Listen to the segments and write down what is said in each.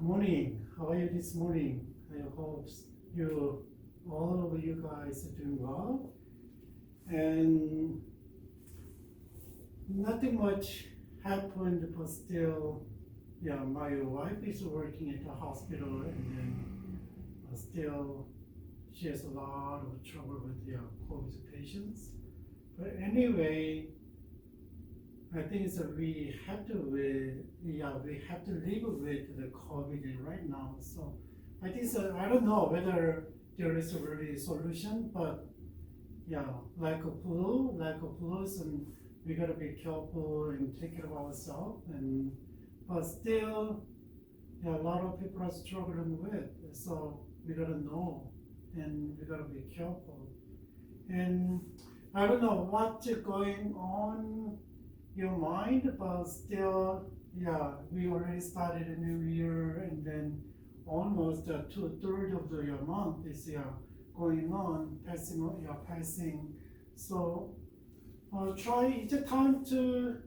Good morning. How are you this morning? I hope all of you guys are doing well. And nothing much happened, but still, my wife is working at the hospital, and then still she has a lot of trouble with COVID patients. But anyway, I think that we have to live with the COVID right now. So I think so. I don't know whether there is a really solution, but like a flu, and we gotta be careful and take care of ourselves. But still, a lot of people are struggling with. So we gotta know, and we gotta be careful. And I don't know what's going on your mind, but still, we already started a new year, and then almost 2/3 of the month is going on, passing. So it's a time to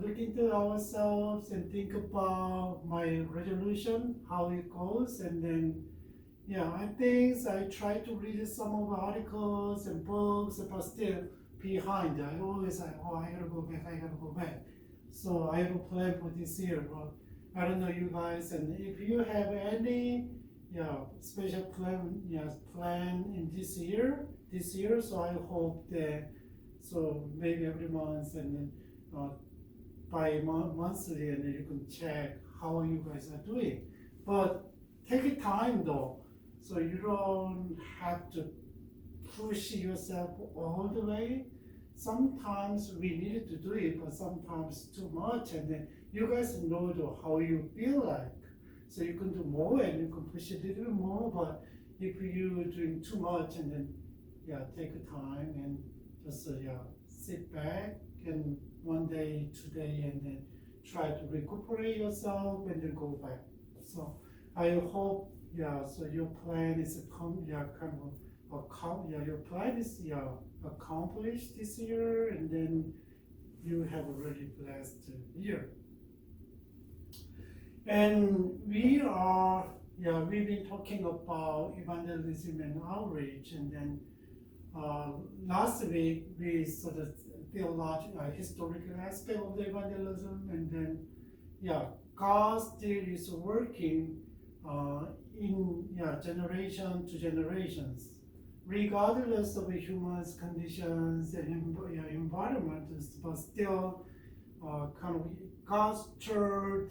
look into ourselves and think about my resolution, how it goes, and then I think I try to read some of the articles and books, but still behind. I always say, I gotta go back. So I have a plan for this year, but I don't know you guys, and if you have any special plan in this year, so I hope that, so maybe every month, and then by monthly, and then you can check how you guys are doing. But take your time though, so you don't have to push yourself all the way. Sometimes we need to do it, but sometimes too much, and then you guys know how you feel like. So you can do more and you can push it a little bit more, but if you're doing too much, and then take a time and just sit back, and 1 day, 2 days, and then try to recuperate yourself and then go back. So I hope so your plan is your plan is accomplished this year, and then you have a really blessed year. And we've been talking about evangelism and outreach, and then last week we sort of theological, historical aspect of the evangelism, and then God still is working in generation to generations, regardless of the human's conditions and environment, but still kind of God's church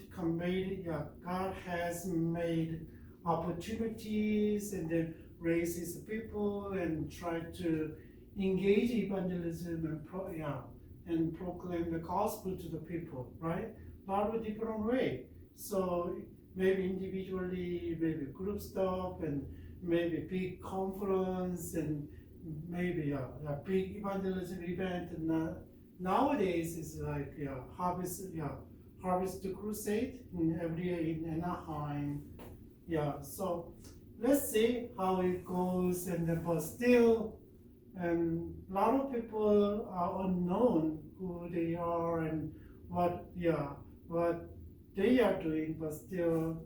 God has made opportunities, and then raises people and try to engage evangelism and proclaim the gospel to the people, right? A lot of different way. So maybe individually, maybe group stuff, and maybe big conference, and maybe a big evangelism event. And nowadays it's like harvest crusade every year in Anaheim. So let's see how it goes, and then but still, a lot of people are unknown who they are and what they are doing, but still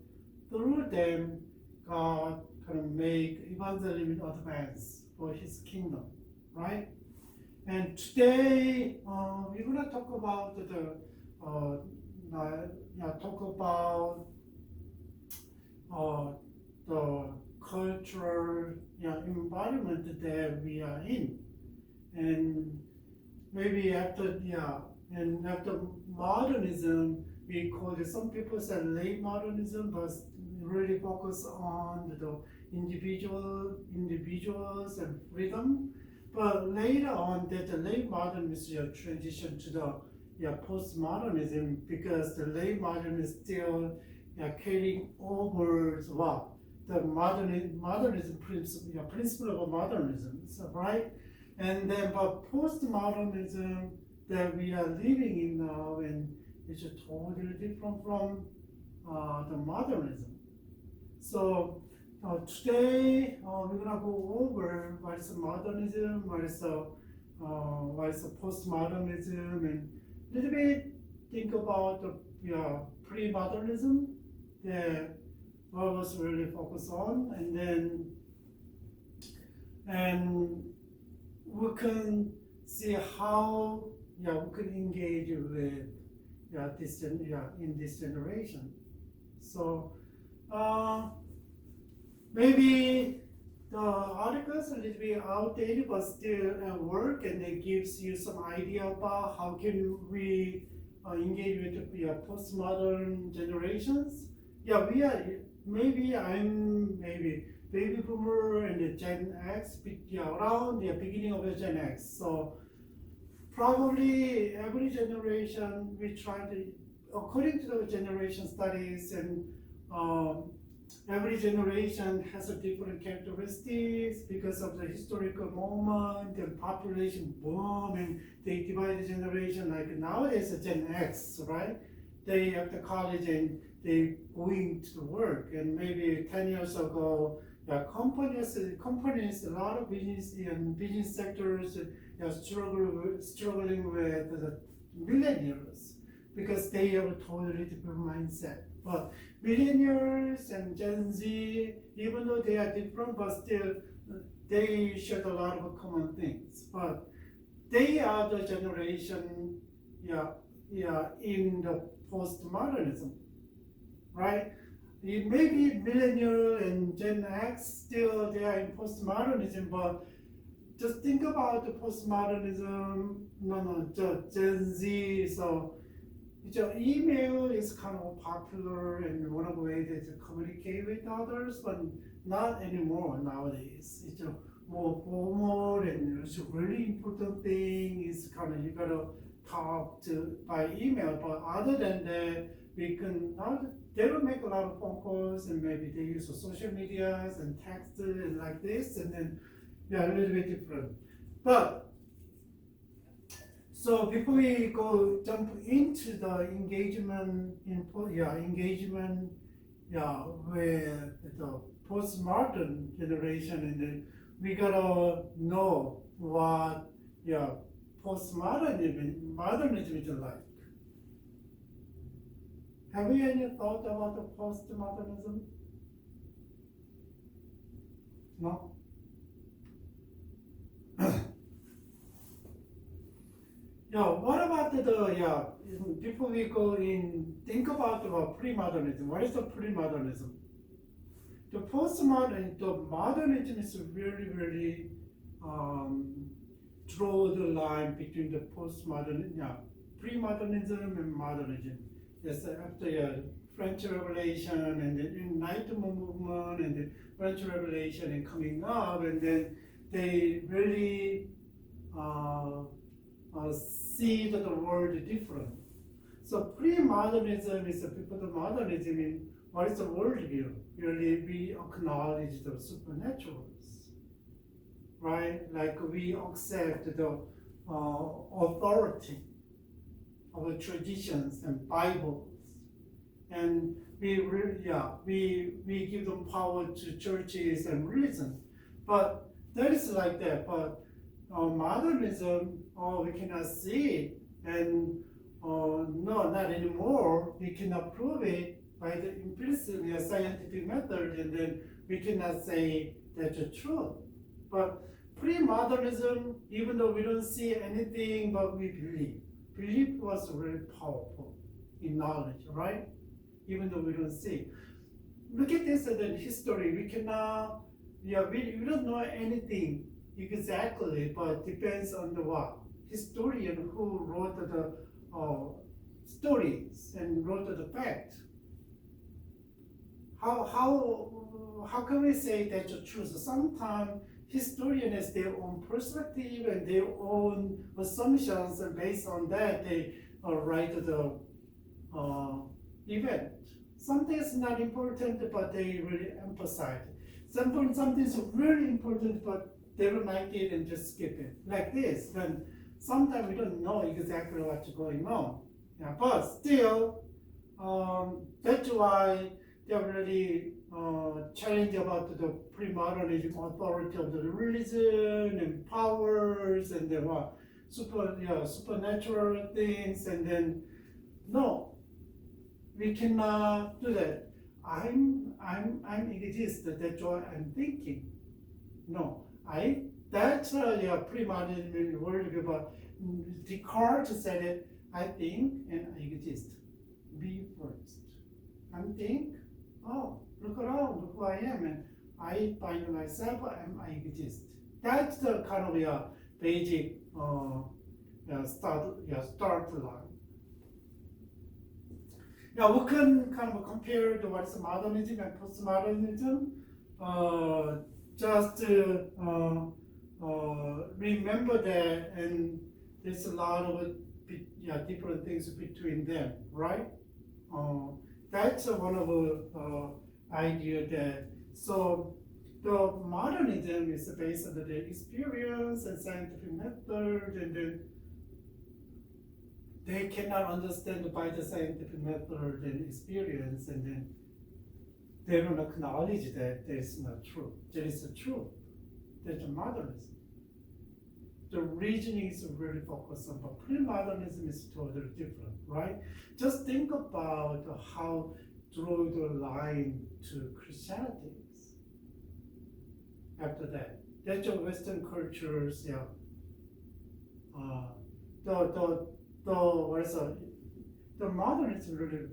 through them God can make evangelism advance for His kingdom, right? And today we're gonna talk about the cultural environment that we are in, and maybe after modernism, we call it, some people say late modernism, but really focus on the individuals and freedom. But later on, that the late modernism transition to the postmodernism, because the late modernism is still carrying over the modernism principle of modernism, so, right? And then, but postmodernism that we are living in now, and it's totally different from the modernism. So today we're gonna go over what is modernism, what is postmodernism, and a little bit think about the pre-modernism, that what was really focused on, and we can see how we can engage with in this generation. So maybe the articles a little bit outdated, but still work, and it gives you some idea about how can we engage with the postmodern generations. We are I'm maybe baby boomer and the Gen X, around the beginning of the Gen X. So probably every generation we try to, according to the generation studies, and every generation has a different characteristics because of the historical moment and population boom, and they divide the generation. Like nowadays, the Gen X, right? They after college and they going to work, and maybe 10 years ago, companies, a lot of business and business sectors struggling with the millennials because they have a totally different mindset. But millennials and Gen Z, even though they are different, but still they share a lot of common things. But they are the generation, in the postmodernism, right? Maybe millennial and Gen X still they are in postmodernism, but just think about the postmodernism. The Gen Z. So email is kind of popular and one of the ways to communicate with others, but not anymore nowadays. It's more formal, and it's a really important thing is kind of you gotta talk to by email. But other than that, we can now they will make a lot of phone calls, and maybe they use social medias and text and like this, and then a little bit different. But so before we jump into the engagement with the postmodern generation, and then we gotta know what modernism is like. Have you any thought about the postmodernism? No? What about before we go in, think about the pre-modernism. What is the pre-modernism? The modernism is really, really draw the line between the pre-modernism and modernism. Yes, after French Revolution and the Enlightenment movement and the French Revolution and coming up, and then they really see that the world is different. So pre-modernism is a people of modernism in what is the worldview? Really, we acknowledge the supernaturals, right? Like we accept the authority of the traditions and Bibles, and we give them power to churches and religion. But that is like that. But modernism, we cannot see it, and no, not anymore. We cannot prove it by the empiricism, scientific method, and then we cannot say that's the truth. But pre-modernism, even though we don't see anything, but we believe. Belief was really powerful in knowledge, right? Even though we don't see. Look at this in history. We cannot, we don't know anything exactly, but depends on the what? Historian who wrote the stories and wrote the fact. How can we say that's the truth? Sometimes historian has their own perspective and their own assumptions, and based on that they write the event. Something is not important, but they really emphasize it. Something is really important, but they don't like it and just skip it. Like this, then sometimes we don't know exactly what's going on. But still, that's why they're really challenged about the pre-modernism authority of the religion and powers and the supernatural things, and then no, we cannot do that. I'm exist. That's what I'm thinking. No, that's pre-modern word about Descartes said it. I think and I exist. Be first. I think. Oh, look around. Look who I am, and I find myself and I exist. That's the kind of basic start line. Now we can kind of compare the what is modernism and postmodernism. Just remember that, and there's a lot of different things between them, right? That's one of the idea that so the modernism is based on the experience and scientific method, and then they cannot understand by the scientific method and experience, and then they don't acknowledge that that's not true. That is the truth. That's modernism. The reasoning is really focused on, but pre-modernism is totally different, right? Just think about how draw the line to Christianity is. After that, that's the Western cultures, the modernism really,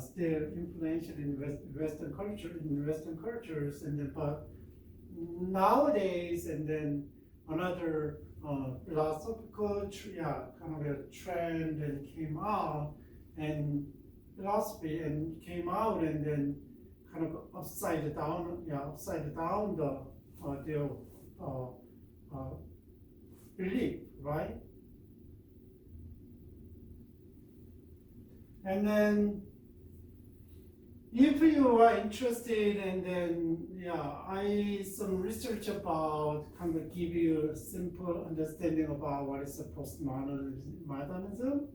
still influential in Western culture, in Western cultures, and then but nowadays, and then another philosophical, kind of a trend and came out, and philosophy and came out, and then kind of upside down their belief, right? And then if you are interested, and then I some research about kind of give you a simple understanding about what is a postmodernism,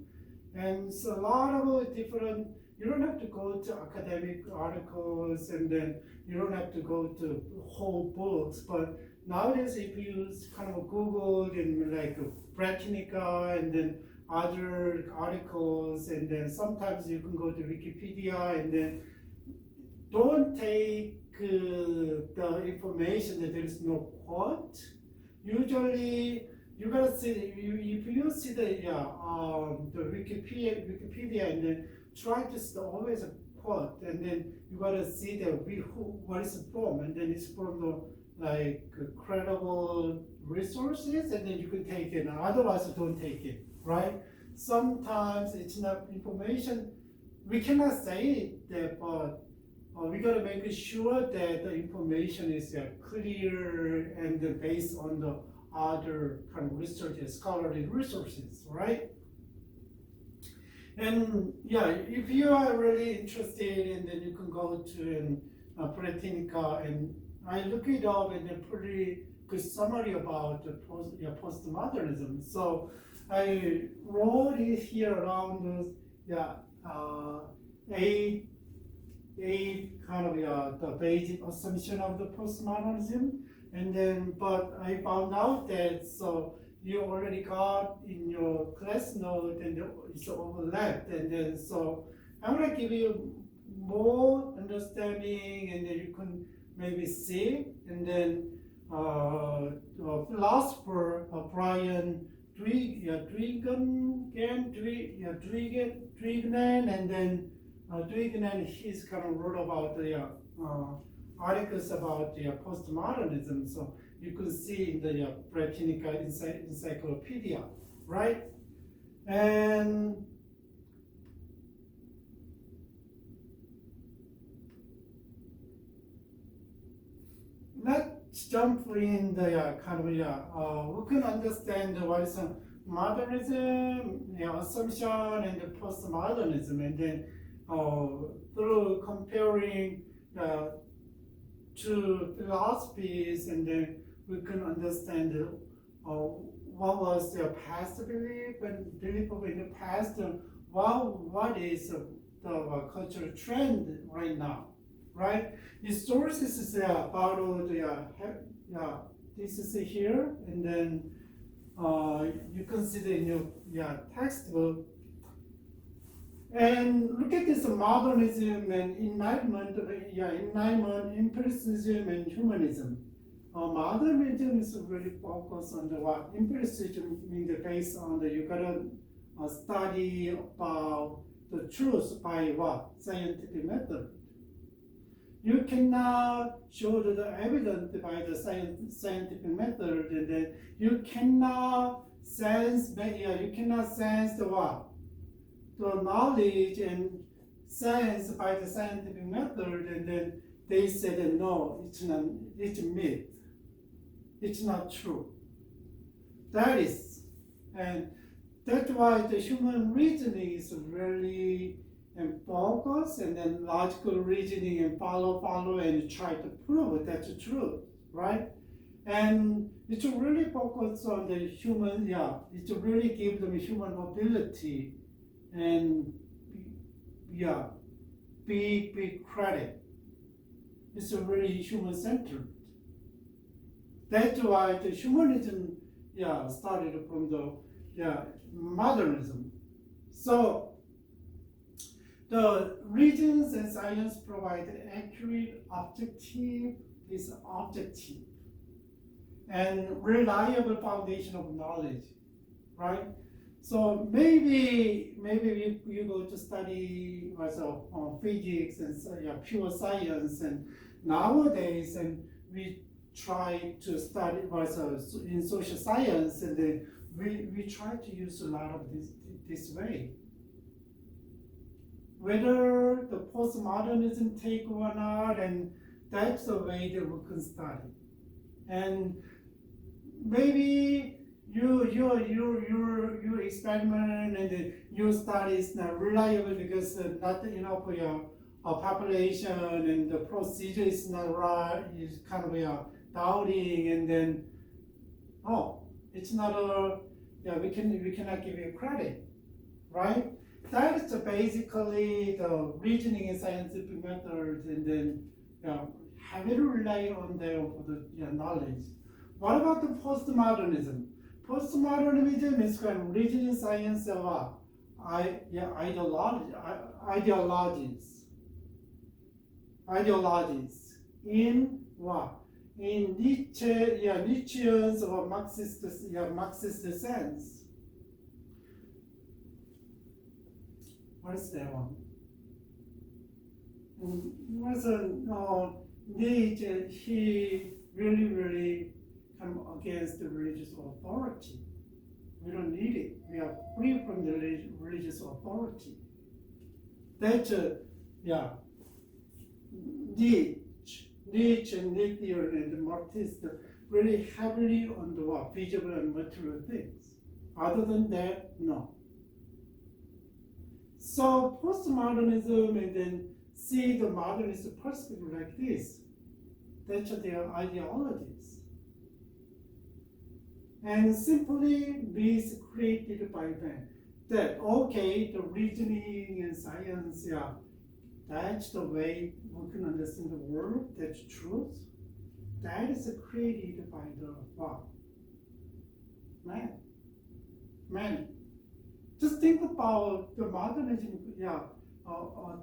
and it's a lot of different. You don't have to go to academic articles, and then you don't have to go to whole books. But nowadays, if you kind of Google and like Britannica, and then other articles, and then sometimes you can go to Wikipedia, and then don't take the information that there is no quote. Usually, you gotta see if you see the Wikipedia, and then try to see always a quote, and then you gotta see what is it from, and then it's from the credible resources, and then you can take it. Otherwise, don't take it. Right? Sometimes it's not information. We cannot say that, but we gotta make sure that the information is clear and based on the other kind of research, scholarly resources, right? And if you are really interested, and then you can go to Britannica, and I look it up, and a pretty good summary about the postmodernism. So I wrote it here around eight kind of the basic assumption of the postmodernism, and then but I found out that so you already got in your class note, and it's overlapped, and then so I'm gonna give you more understanding, and then you can maybe see, and then philosopher Brian Duignan, and then Duignan, he's kind of wrote about the articles about the postmodernism, so you could see in the Britannica Encyclopedia, right? And let's jump in the kind of we can understand what is modernism, assumption, and the postmodernism, and then through comparing the two philosophies, and then we can understand what was their past belief and belief in the past, and what is the cultural trend right now, right? The sources is about this is here, and then you consider in your textbook. And look at this modernism and enlightenment, empiricism and humanism. Modernism is really focused on the what empiricism means based on the you gotta study about the truth by what scientific method. You cannot show the evidence by the scientific method, and then you cannot sense the what the knowledge and science by the scientific method, and then they said no, it's not, it's myth, it's not true. That is, and that's why the human reasoning is really and focus, and then logical reasoning and follow and try to prove that's true, right? And it's really focused on the human, it really gives them human ability and big credit. It's really human-centered. That's why the humanism started from the modernism. So the reasons and science provide accurate, objective, and reliable foundation of knowledge, right? So maybe you go to study physics and pure science, and nowadays and we try to study in social science, and then we try to use a lot of this way. Whether the postmodernism take or not, and that's the way that we can study. And maybe you experiment and your study is not reliable because not enough for your population, and the procedure is not right, is kind of doubting, and then it's not we cannot give you credit, right? That is basically the reasoning and scientific methods, and then heavily rely on them for the knowledge. What about the postmodernism? Postmodernism is kind of reasoning science of ideologies in what? In Nietzsche's or Marxist sense. What is that one? Nietzsche, he really come against the religious authority. We don't need it. We are free from the religious authority. That's Nietzsche and Nietzsche and Marxist really heavily on the visible and material things. Other than that, no. So postmodernism, and then see the modernist perspective like this. That's their ideologies. And simply be created by them. That the reasoning and science, that's the way we can understand the world, that's truth. That is created by the what? Man. Just think about the modernism,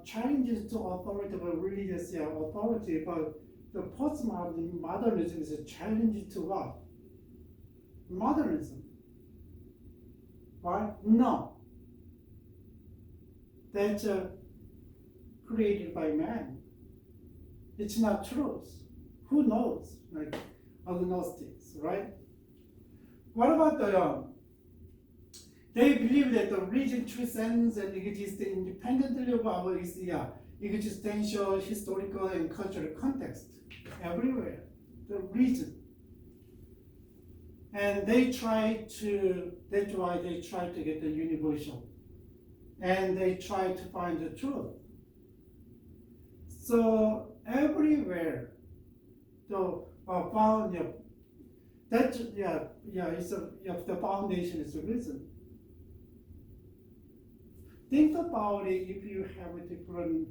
challenges to authoritative religious authority, but the postmodernism is a challenge to what? Modernism. Why? No. That's created by man. It's not truth. Who knows? Like agnostics, right? What about the they believe that the region transcends and exists independently of our existential, historical, and cultural context everywhere. The region. And that's why they try to get the universal. And they try to find the truth. So everywhere, the foundation is the reason. Think about it. If you have a different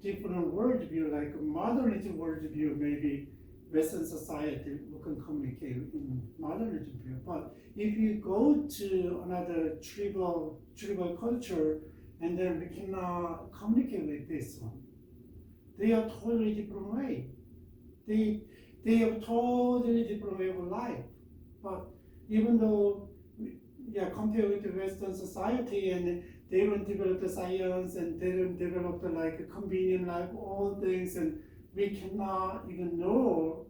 worldview, like modernist worldview, maybe Western society we can communicate in modernism view. But if you go to another tribal culture, and then we cannot communicate with this one. They are totally different way. They have totally different way of life. But even though, compared with the Western society, and they don't develop the science, and they don't develop the like convenient life, all things, and we cannot even know,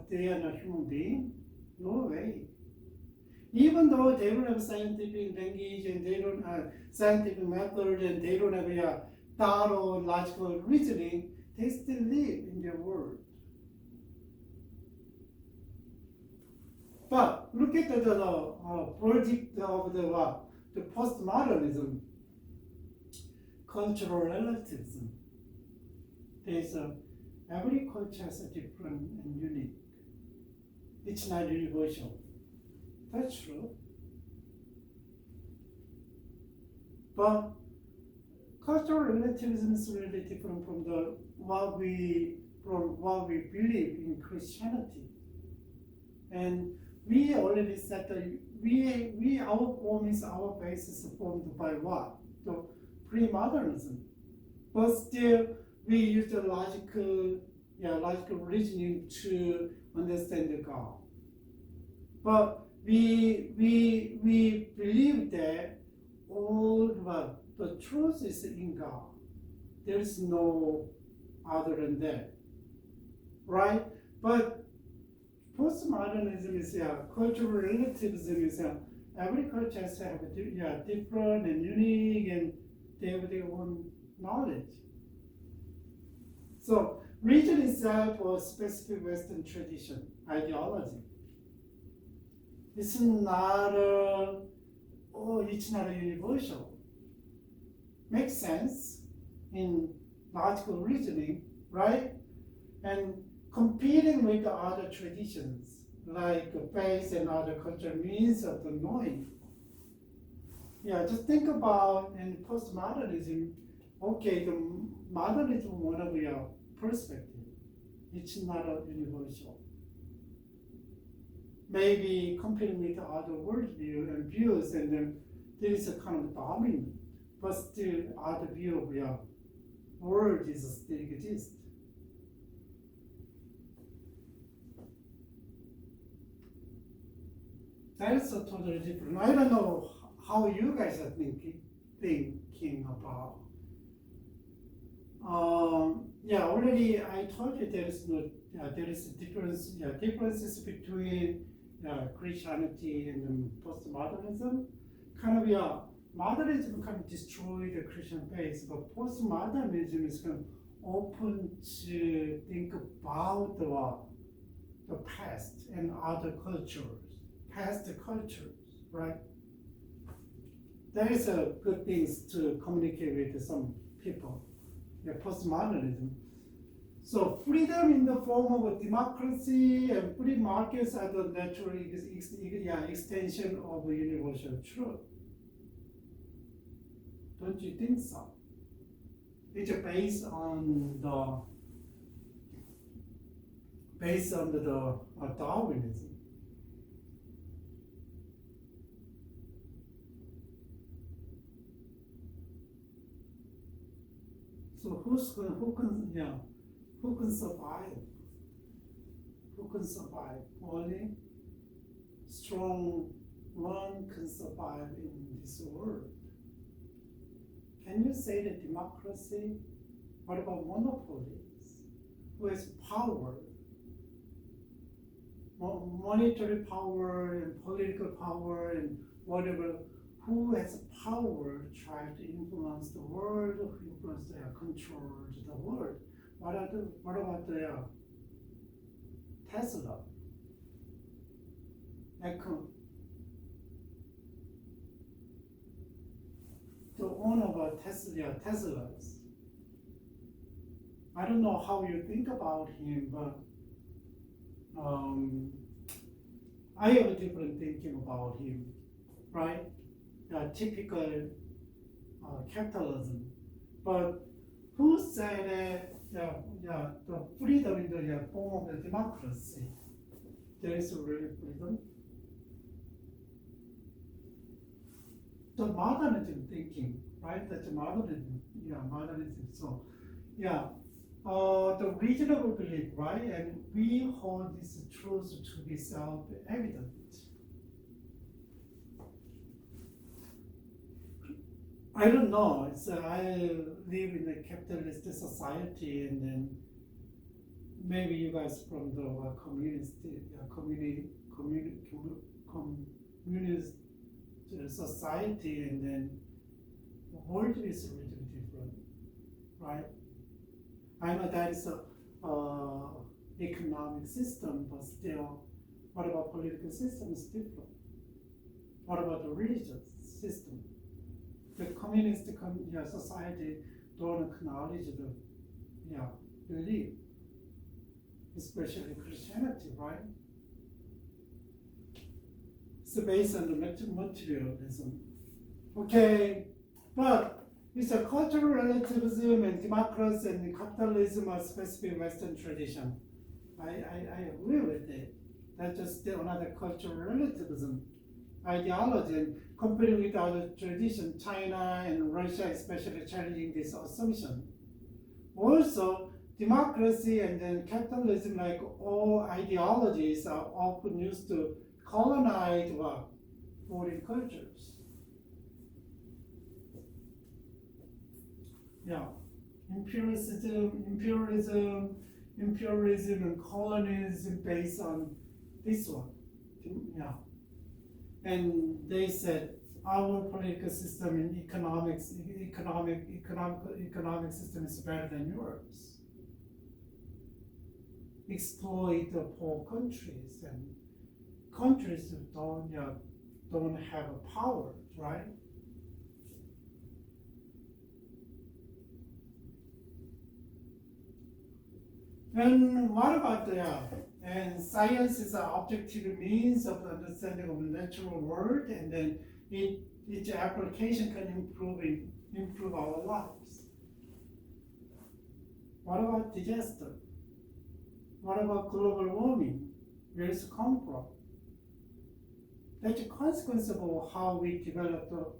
they are not human being. No way. Even though they don't have scientific language, and they don't have scientific method, and they don't have thorough logical reasoning, they still live in their world. But look at the project of the postmodernism, cultural relativism. There's every culture is different and unique. It's not universal. That's true. But cultural relativism is really different from what we believe in Christianity. And we already said that our base is formed by what? The pre-modernism. But still, we use the logical reasoning to understand the God. But we believe that all the truth is in God. There is no other than that, right? But postmodernism is cultural relativism is every culture has different and unique, and they have their own knowledge. So religion itself was specific Western tradition, ideology. It's not universal. Makes sense in logical reasoning, right? And competing with the other traditions, like faith and other culture means of the knowing. Just think about in postmodernism, the modernism one of your perspective. It's not a universal. Maybe competing with the other worldview and views, and then there is a kind of dominant, but still other view of your world is still exists. That is a totally different. I don't know how you guys are thinking about. Already I told you there is differences between Christianity and postmodernism. Modernism kind of destroy the Christian faith, but postmodernism is kind of open to think about the past and other past cultures, right? That is a good thing to communicate with some people. Postmodernism. So freedom in the form of a democracy and free markets are the natural extension of a universal truth. Don't you think so? It's based on the Darwinism. So who can survive? Who can survive? Only strong one can survive in this world. Can you say that democracy? What about monopolies? Who has power? Monetary power and political power and whatever. Who has power try to influence the world, control the world? What about the Tesla? The owner of Teslas. I don't know how you think about him, but I have a different thinking about him, right? Typical capitalism. But who said the freedom in the form of the democracy? There is really freedom. The modernism thinking, right? That's modernism. Yeah, modernism. So, yeah, the reasonable belief, right? And we hold this truth to be self-evident. I don't know. It's I live in a capitalist society, and then maybe you guys from the communist society, and then the world is a little different, right? I know that is a economic system, but still, what about political system is different? What about the religious system? The communist society don't acknowledge the belief, especially Christianity, right? It's based on the materialism. Okay, but it's a cultural relativism and democracy and capitalism are specific Western tradition. I agree with it. That's just another cultural relativism ideology, and comparing with other tradition, China and Russia especially challenging this assumption. Also, democracy and then capitalism, like all ideologies, are often used to colonize foreign cultures. Yeah, imperialism, and colonialism based on this one. Yeah. And they said our political system and economic system is better than yours. Exploit the poor countries, and countries that don't have a power, right? And what about and science is an objective means of understanding of the natural world, and then its application can improve our lives. What about disaster? What about global warming? Where does it come from? That's a consequence of how we develop the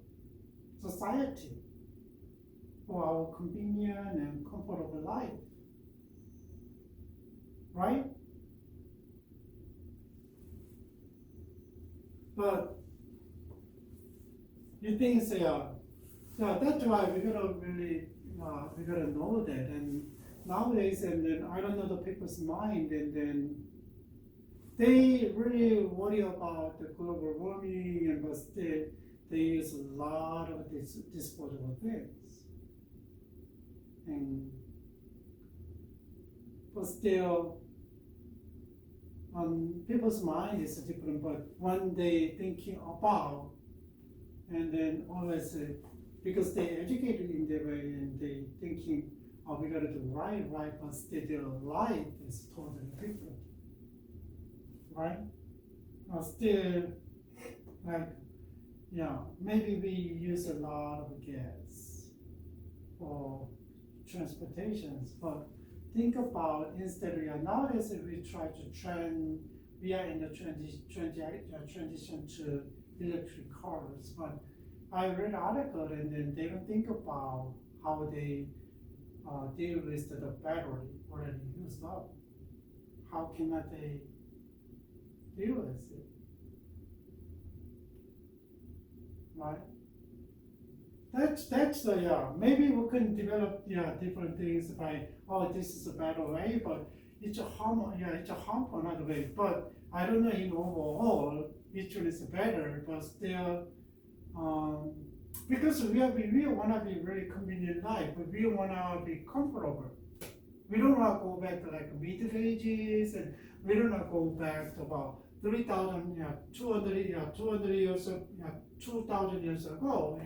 society for our convenient and comfortable life, right? But you think so, that's why we gotta really we gotta know that. And nowadays, and then I don't know the people's mind, and then they really worry about the global warming, and but still they use a lot of these disposable things, and but still. People's mind is different, but when they thinking about, and then always because they educated in their way, and they thinking, oh, we gotta do right, but still their life is totally different, right? Still, like, maybe we use a lot of gas for transportations, but think about instead nowadays we try to we are in the transition to electric cars, but I read an article, and then they don't think about how they deal with the battery already used up. How cannot they deal with it, right? That's the maybe we can develop different things by this is a better way, but it's a harmful another way. But I don't know in overall which one is better, but still because we want to be very convenient life, but we want to be comfortable. We don't want to go back to like Middle Ages, and we don't want to go back to about 200 years 2,000 years ago.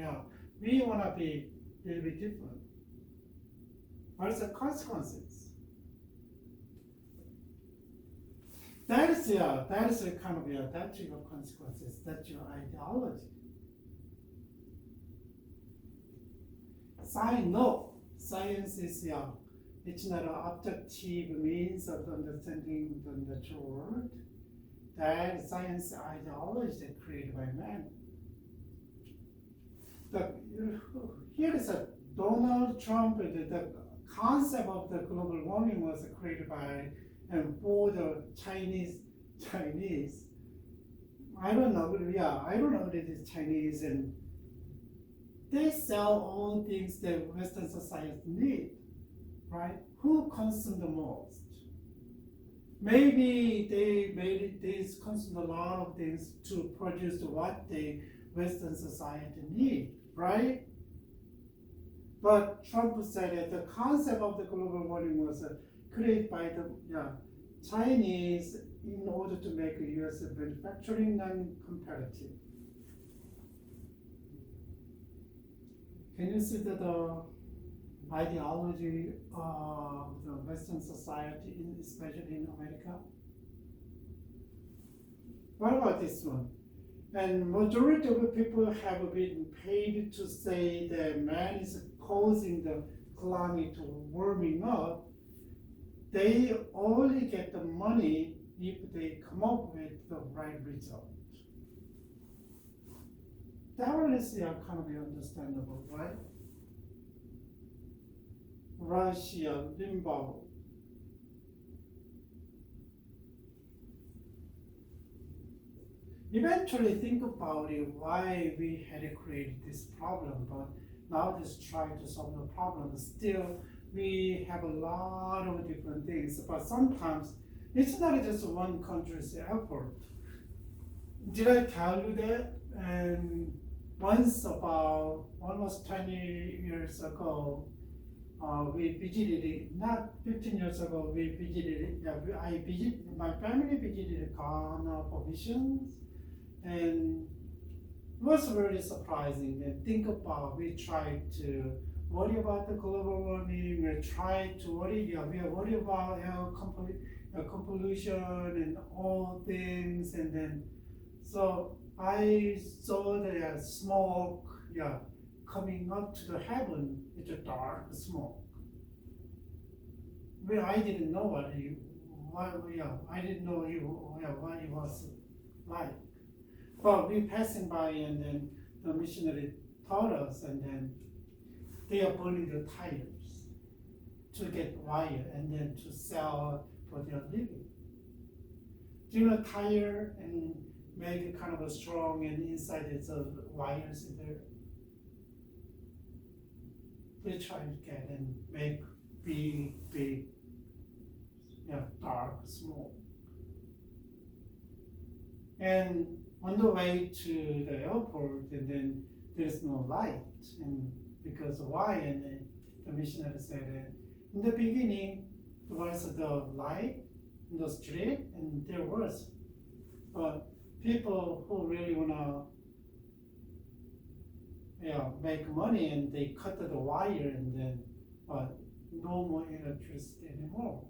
We want to be a little bit different. What is the consequences? That is a kind of that's your consequences. That's your ideology. Science is it's not an objective means of understanding the natural world. That science ideology is created by man. the here is a Donald Trump. The concept of the global warming was created by and for the Chinese. I don't know. Yeah, I don't know that it's Chinese, and they sell all things that Western society need, right? Who consume the most? Maybe they consume a lot of things to produce what the Western society need, right? But Trump said that the concept of the global warming was created by the Chinese in order to make U.S. manufacturing non-competitive. Can you see that the ideology of the Western society, especially in America? What about this one? And majority of the people have been paid to say that man is causing the climate warming up. They only get the money if they come up with the right result. That one is kind of understandable, right? Russia, Limbaugh. Eventually think about it, why we had to create this problem, but now just trying to solve the problem. Still, we have a lot of different things, but sometimes it's not just one country's effort. Did I tell you that? And once about almost 20 years ago, we visited, not 15 years ago, we visited, my family visited Ghana for missions, and it was really surprising. And think about, we tried to worry about the global warming, we tried to worry, we are worried about air pollution and all things, and then, so I saw the smoke, coming up to the heaven. It's a dark smoke. Well, I didn't know what it was like. But we passing by, and then the missionary taught us, and then they are burning the tires to get wire and then to sell for their living. Do you know tire and make it kind of a strong, and inside it's wires in there? They try to get and make big, dark smoke. And on the way to the airport, and then there's no light, and because why? And then the missionary said, in the beginning, there was the light in the street, and there was, but people who really wanna make money, and they cut the wire, and then no more electricity anymore.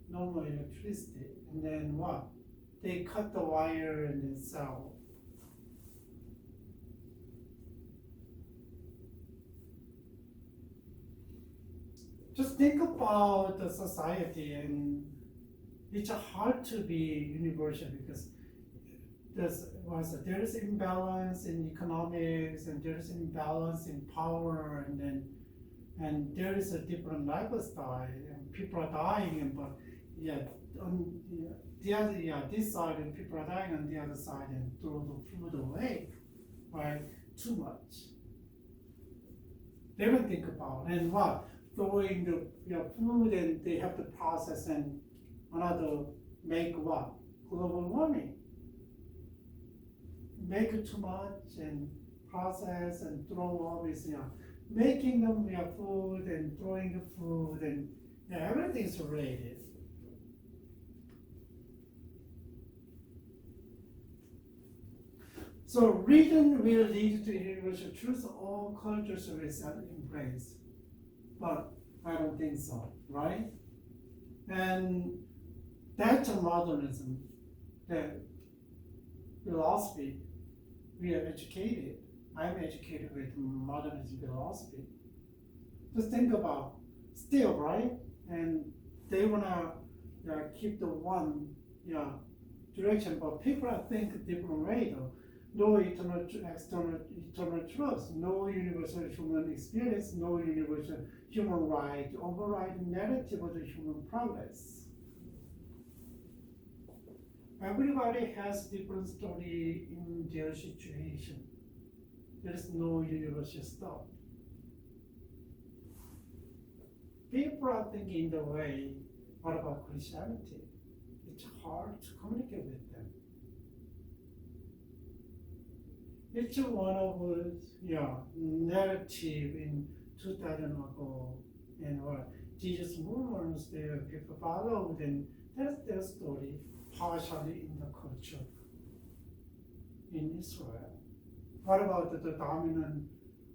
No more electricity. And then what? They cut the wire and then sell. Just think about the society, and it's hard to be universal because there is imbalance in economics, and there is imbalance in power, and there is a different lifestyle, and people are dying, but on the other, this side, and people are dying on the other side, and throw the food away, right? Too much. They don't think about it. And what? Throwing the food, and they have to process, and another make what? Global warming. Make it too much and process and throw all this, making them food and throwing the food, and everything's related. So reason will lead to universal truth. All cultures will embrace, but I don't think so, right? And that's a modernism, that philosophy. We are educated. I'm educated with modernism philosophy. Just think about, still, right? And they wanna keep the one direction, but people think a different way though. no eternal truth, no universal human experience, no universal human right, override narrative of the human progress. Everybody has different story in their situation. There is no universal stuff. People are thinking the way, what about Christianity? It's hard to communicate with them. Each one of us, narrative in 2000 ago, and what Jesus movements there, people followed, and that's their story, partially in the culture in Israel. What about the dominant,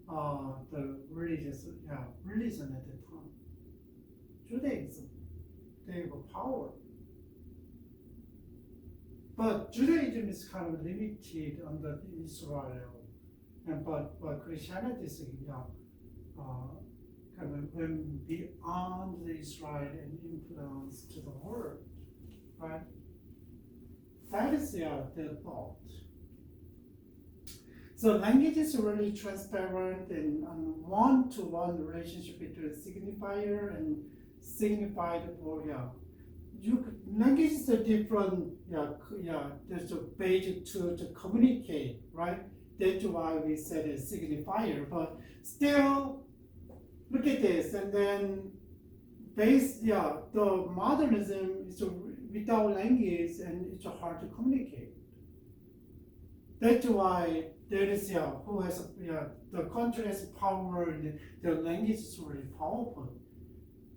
the religion at the time? Judaism, they have power. But Judaism is kind of limited under Israel, but Christianity is kind of went beyond the Israel and influence to the world, right? That is their thought. So language is really transparent and one-to-one relationship between signifier and signified for language is a different there's a basic tool to communicate, right? That's why we said a signifier, but still look at this, and then the modernism is without language and it's hard to communicate. That's why there is who has the country has power, and the language is really powerful.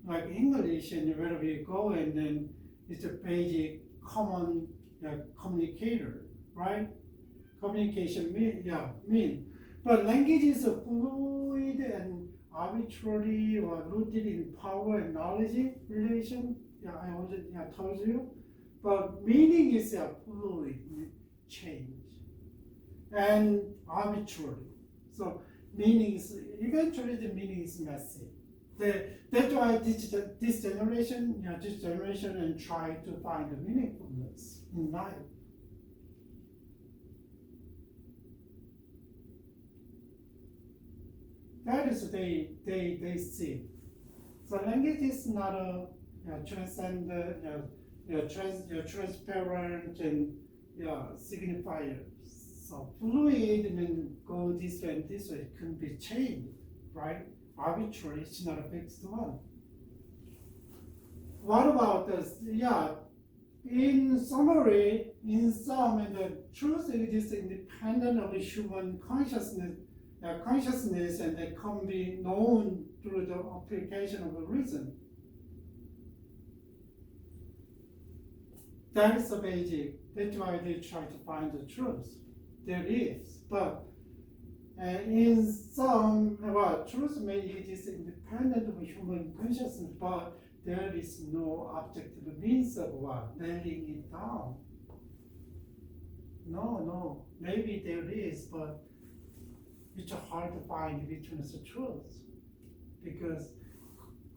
Like English, and where we go, and then it's a basic common communicator, right? Communication mean. But language is a fluid and arbitrary or rooted in power and knowledge relation. I already told you. But meaning is fluid, change, and arbitrary. So meaning is eventually the meaning is messy. That's why this generation and try to find the meaningfulness in life. That is they see. So language is not a transcendent, transparent and signifier. So fluid and go this way and this way can be changed, right? Arbitrary, it's not a fixed one. What about this? In summary, in sum, the truth is independent of the human consciousness, and they can be known through the application of the reason. That is the basic. That's why they try to find the truth. There is, but in some, truth may exist independent of human consciousness, but there is no objective means of nailing it down. No, maybe there is, but it's hard to find which one is the truth, because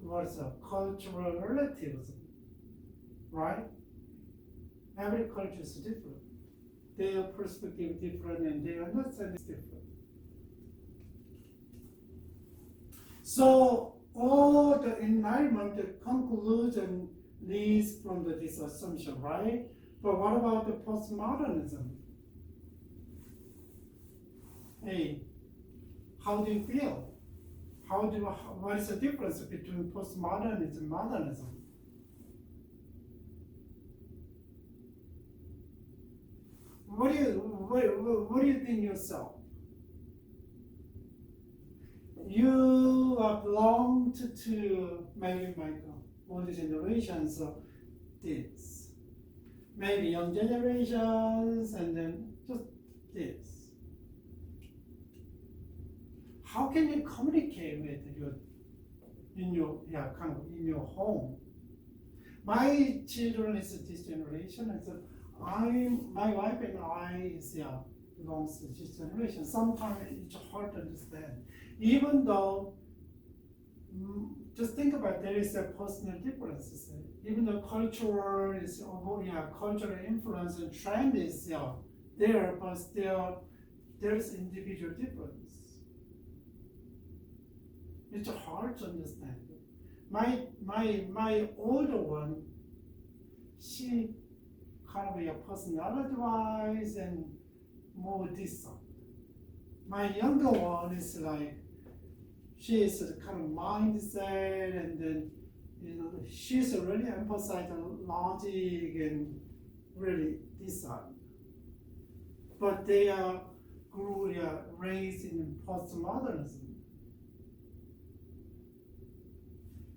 what's a cultural relativism, right? Every culture is different. Their perspective is different, and their understanding is different. So all the enlightenment, the conclusion leads from this assumption, right? But what about the postmodernism? Hey, how do you feel? What is the difference between postmodernism and modernism? What do you think yourself? You belong to maybe my older generations of this, maybe young generations, and then just this. How can you communicate with in your home? My children is this generation, and so my wife and I belongs to this generation. Sometimes it's hard to understand. Even though, just think about there is a personal differences. Even though cultural influence and trend is there, but still there's individual difference. It's hard to understand. My older one, she kind of a personality-wise and more distant. My younger one is like, she is a kind of mindset, and then she's really emphasizing logic and really distant. But they are raised in postmodernism.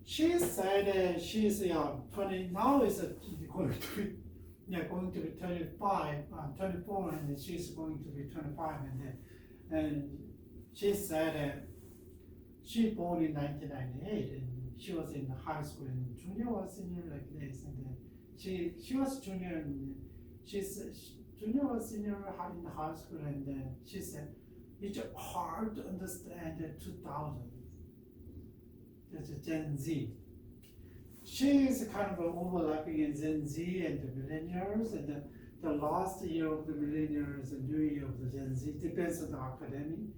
She said she's 20 now is going to be 25, 24, and she's going to be 25, and she said she born in 1998, and she was in high school and junior or senior like this, and then she was junior, and she's junior or senior in high school, and then she said it's hard to understand the 2000s. That's Gen Z. She is kind of overlapping in Gen Z and the millennials, and the last year of the millennials and new year of the Gen Z depends on the academy.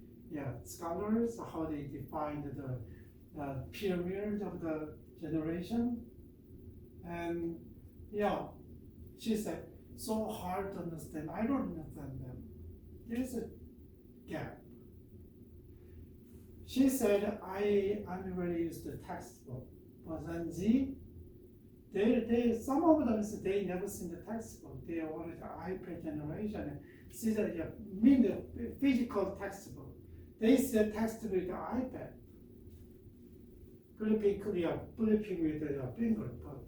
Scholars, how they define the period of the generation. And she said, so hard to understand. I don't understand them. There's a gap. She said, I'm really used to textbook. But Gen Z, they some of them say they never seen the textbook. They are already the iPad generation. And see the physical textbook. They see textbook with the iPad. Flipping with the finger, but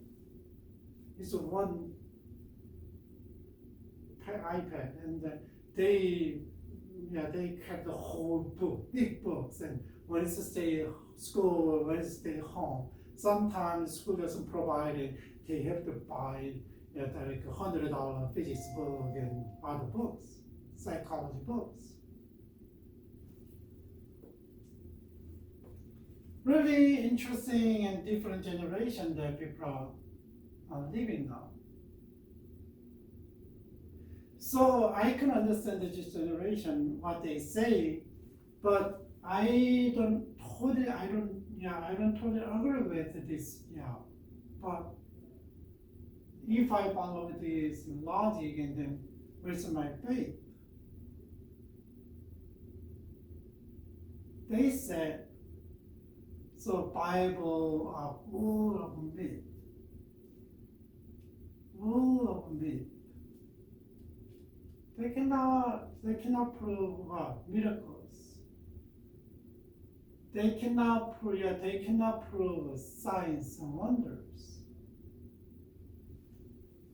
it's one iPad, and they have the whole book, big books, and when it's stay school, when it's stay home. Sometimes school doesn't provide it; they have to buy like $100 physics book and other books, psychology books. Really interesting and different generation that people are living now. So I can understand this generation what they say, but I don't totally agree with this. But if I follow this logic, and then where's my faith? They said, so Bible are full of myth. Full of myth. They cannot prove miracles. They cannot prove signs and wonders.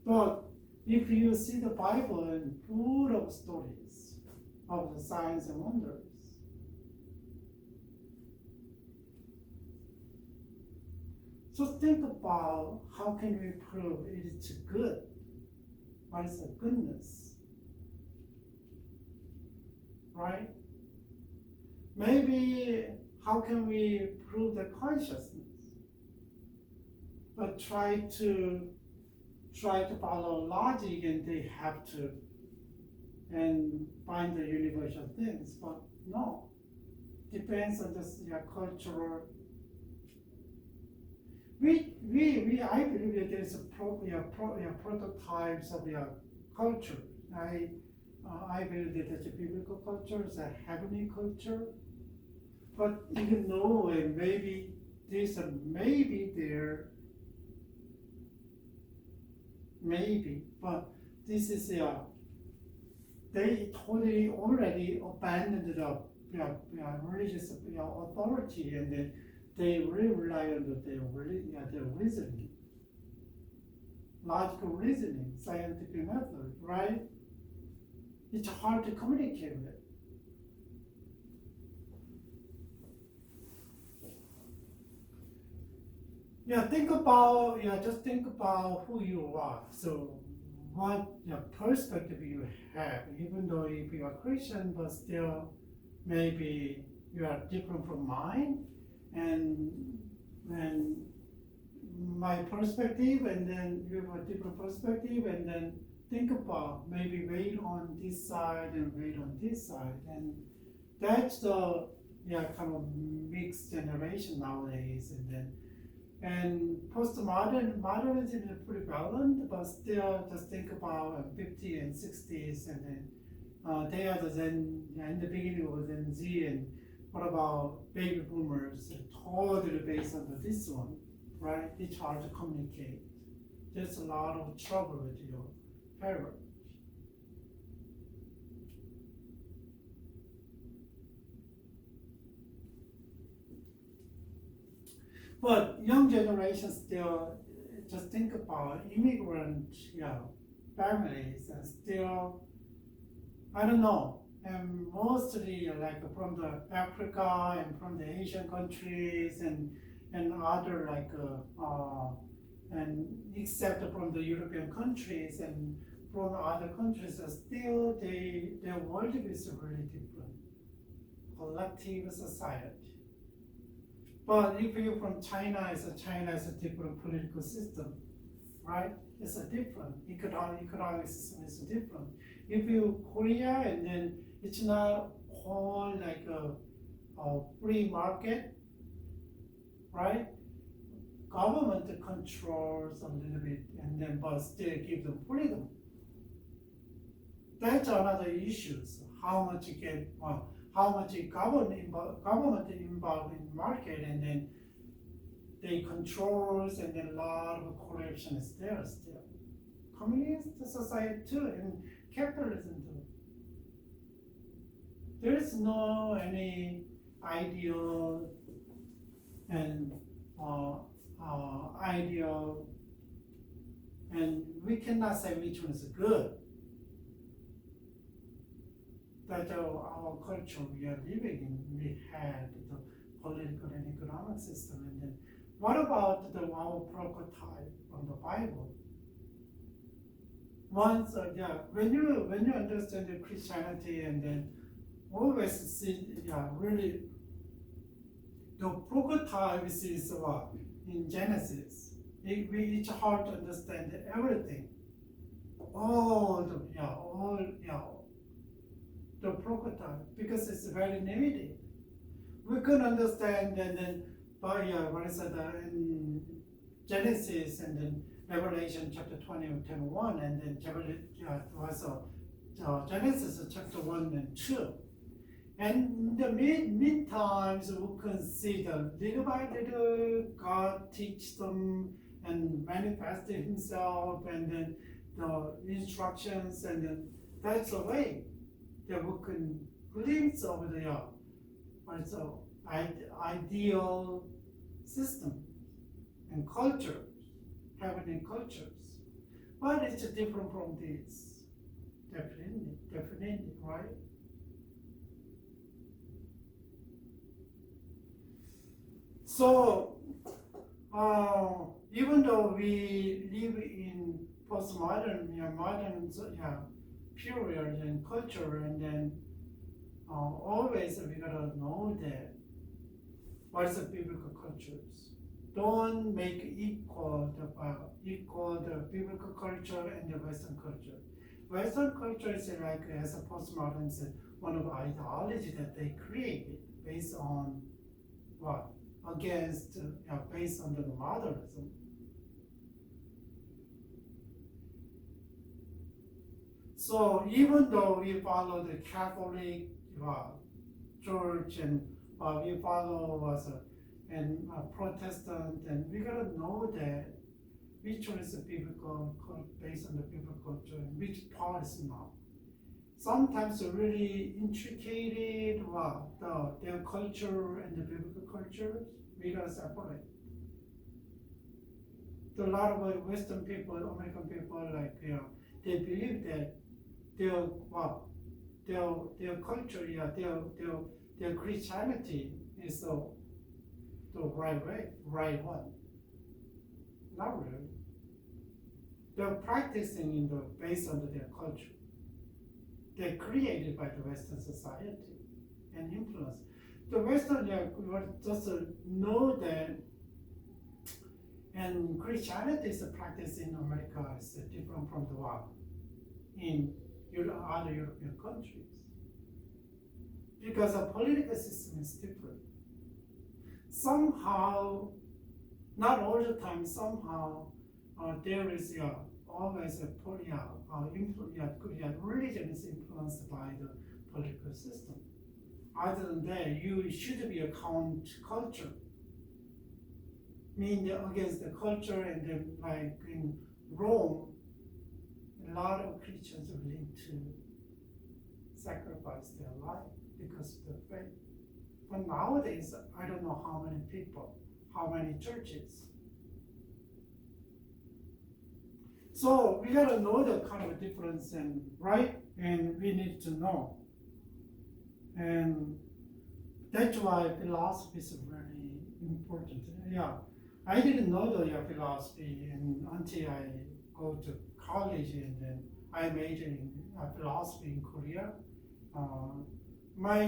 But if you see the Bible and full of stories of the signs and wonders, so think about how can we prove it's good? What is the goodness? Right? Maybe how can we prove the consciousness? But try to follow logic, and they have to and find the universal things. But no, depends on the cultural. I believe that there is prototypes of your culture. I believe that it's a biblical culture, it's a heavenly culture. But even though maybe there's a maybe there, maybe, but this is they totally already abandoned the religious authority, and then they really rely on their reasoning, logical reasoning, scientific method, right? It's hard to communicate with. Just think about who you are. So what perspective you have, even though if you are Christian, but still maybe you are different from mine, and my perspective, and then you have a different perspective, and then think about maybe wait on this side and wait on this side, and that's the kind of mixed generation nowadays, and modernism is pretty balanced, but still just think about 50 and 60s, and then they are the Zen, in the beginning of Gen Z, and what about baby boomers? Totally based on this one, right? It's hard to communicate. There's a lot of trouble with your parents. But young generation still just think about immigrant, families, and still, I don't know, and mostly like from the Africa and from the Asian countries and other and except from the European countries and from other countries, still their worldview is really different. Collective society. But if you're from China is a different political system, right? It's a different economic system is different. If you Korea, and then it's not whole like a free market, right? Government controls a little bit, and then but still give them freedom. That's another issue. So how much government involved in market, and then they controls, and then a lot of corruption is there still. Communist society too, and capitalism too. There is no any ideal and ideal, and we cannot say which one is good. That our culture we are living in, we had the political and economic system, and then what about our prototype from the Bible? Once, when you understand the Christianity, and then always see, really, the prototype is what in Genesis. It's hard to understand everything. The prototype, because it's very limited. We can understand, and then in Genesis, and then Revelation chapter 20 and 10:1, and then Genesis chapter 1 and 2. And in the meantime, we can see the little by little God teach them and manifest himself, and then the instructions, and then that's the way that we can glimpse over the ideal system and cultures, heavenly cultures. But it's different from this, definitely, right? So, even though we live in postmodern, modern, period and culture, and then always we gotta know that what is the biblical cultures. Don't make equal the biblical culture and the Western culture. Western culture is like as a postmodern, one of the ideology that they created based on what? Based on the modernism. So even though we follow the Catholic Church, and we follow Protestant, and we gotta know that which one is a biblical, based on the biblical culture, and which part is not. Sometimes really intricated their culture and the biblical culture, we gotta separate. A lot of Western people, American people, they believe that their culture, their Christianity is the right way, right one. Not really. They're practicing based on their culture. They're created by the Western society and influence. The Western, just know that, and Christianity is practiced in America is different from the world. in other European countries. Because the political system is different. Somehow, not all the time, somehow there is always religion is influenced by the political system. Other than that, you should be a culture. Mean against the culture, and then like in Rome, a lot of Christians are willing to sacrifice their life because of the faith. But nowadays, I don't know how many people, how many churches. So we gotta know the kind of difference, and right, and we need to know. And that's why philosophy is very important. Yeah, I didn't know the philosophy until I go to college, and then I majored in philosophy in Korea. My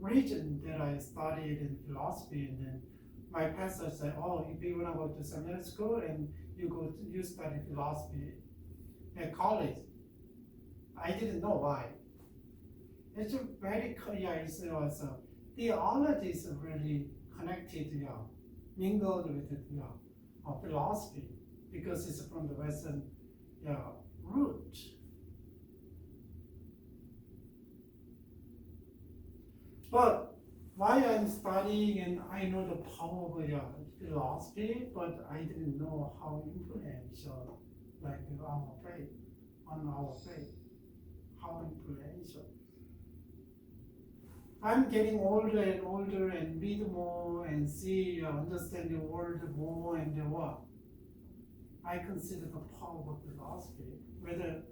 region that I studied in philosophy, and then my pastor said, "Oh, if you wanna go to seminary school and you study philosophy at college." I didn't know why. It's very clear. It's also theology is really connected, mingled with philosophy, because it's from the Western root. But why I'm studying, and I know the power of philosophy, but I didn't know how influential, like our faith, on our faith, how influential. I'm getting older and older, and read more and see, understand the world more, and what I consider the power of philosophy, whether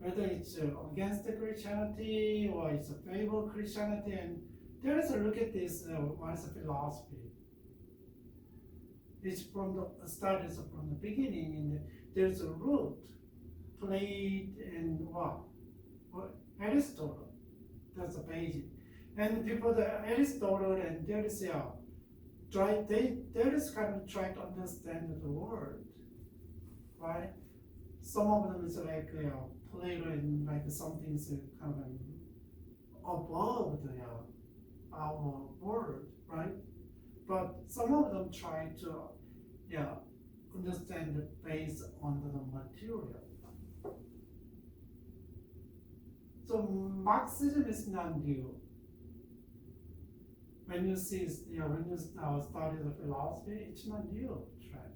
it's against the Christianity or it's a favor of Christianity. And there is a look at this, what is a philosophy? It's from the started from the beginning, and there's a root, Plato and what Aristotle. That's the basic. And before the Aristotle, and there is kind of trying to understand the world, right? Some of them is like Plato, and like something's kind of above our world, right? But some of them try to understand it based on the material. So Marxism is not new. When you see, when you study the philosophy, it's not new, right?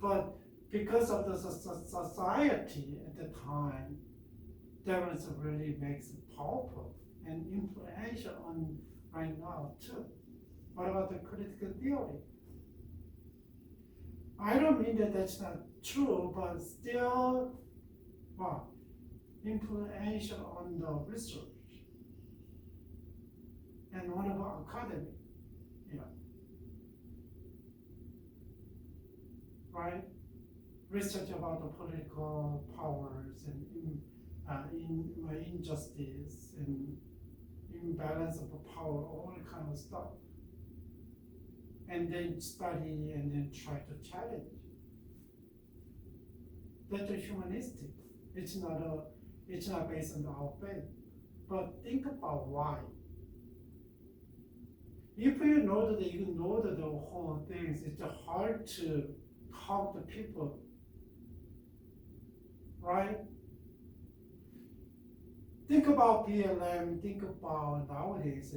But because of the society at the time, there was really makes it powerful and influential on right now too. What about the critical theory? I don't mean that that's not true, but still, influential on the research and one of our academy, right? Research about the political powers and injustice and imbalance of power, all kind of stuff. And then study and then try to challenge. That's a humanistic. It's not based on our faith. But think about why. If you know that you know that the whole things, it's hard to talk to people, right? Think about BLM, think about nowadays,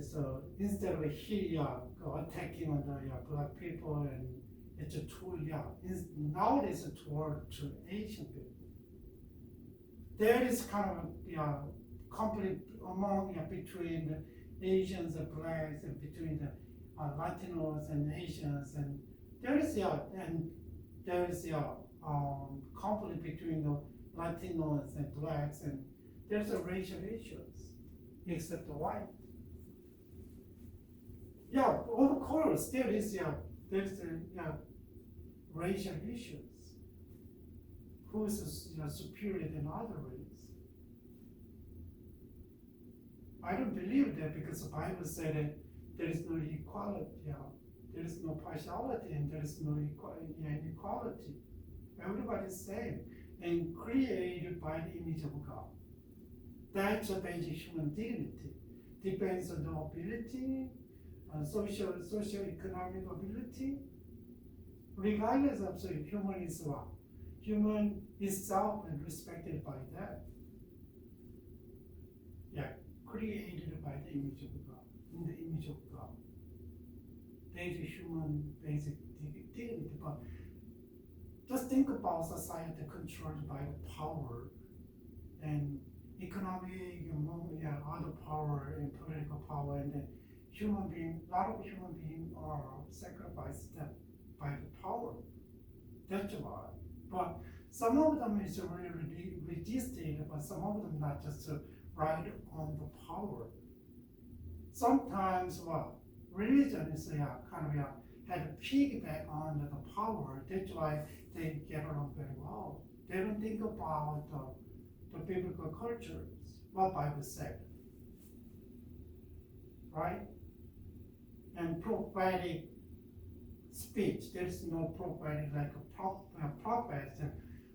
instead of here attacking on the black people, and it's a tool, nowadays it's toward to Asian people. There is kind of conflict among, between the Asians and blacks, and between the Latinos and Asians, and there is conflict between the Latinos and blacks, and there's a racial issues, except the white. Of course, there's racial issues. Who's superior than other race? I don't believe that, because the Bible said that there is no equality, there is no partiality, and there is no inequality. Everybody's same, and created created by the image of God. That's a basic human dignity. Depends on the ability, socio-economic ability, regardless of the human is what? Human itself and respected by that. Yeah, created by the image of God, in the image of God. There is a human basic dignity, but just think about society controlled by power and economic, other power and political power, and then a lot of human beings are sacrificed by the power. That's why. But some of them is really resisted, but some of them not just right on the power. Sometimes religion is kind of had a piggyback on the power. That's why they get along very well. They don't think about the biblical cultures, what Bible said, right? And prophetic speech. There is no prophetic like a prophet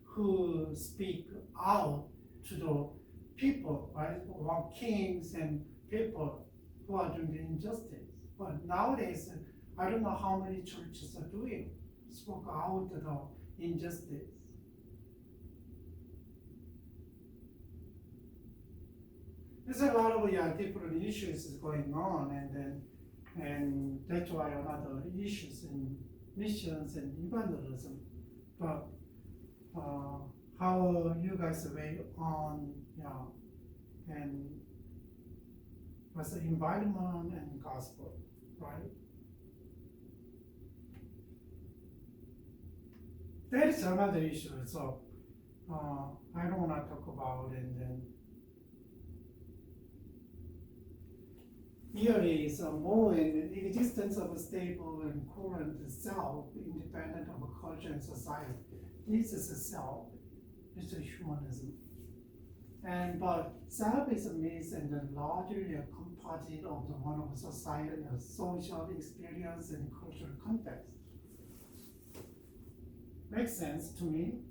who speak out to the people, right? Or kings and people who are doing the injustice. But nowadays, I don't know how many churches are doing spoke out the injustice. There's a lot of different issues going on, and that's why another issues in missions and evangelism. But how you guys weigh on and was the environment and gospel, right? That is another issue. So I don't want to talk about it. And then here is more in the existence of a stable and current self, independent of a culture and society. This is a self. It's a humanism. But self is a myth and largely a composite of the one of society, social experience and cultural context. Makes sense to me.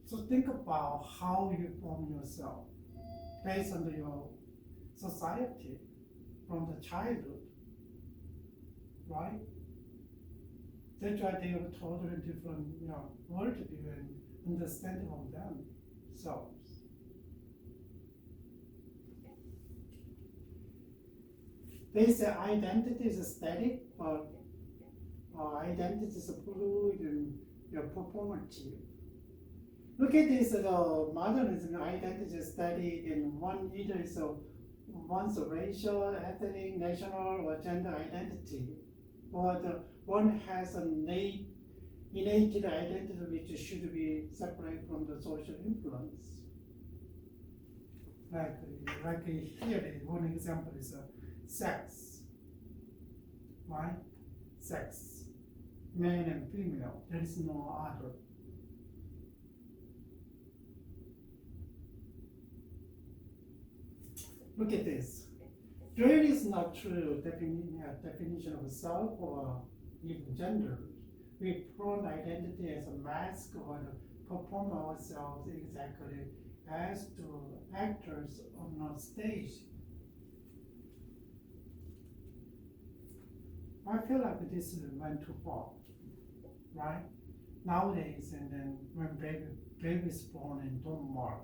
So think about how you form yourself based on your society from the childhood, right? That's why they have a totally different worldview and understanding of themselves. They say identity is static, but identity is fluid and performative. Look at this, modernism, identity is static, and one either is one's racial, ethnic, national, or gender identity, or one has an innate identity which should be separate from the social influence. Like here, one example is sex, right? Sex, man and female. There is no other. Look at this. There is not true definition of self or even gender. We prone identity as a mask or perform ourselves exactly as to actors on a stage. I feel like this went too far, right? Nowadays, and then when baby's born and don't mark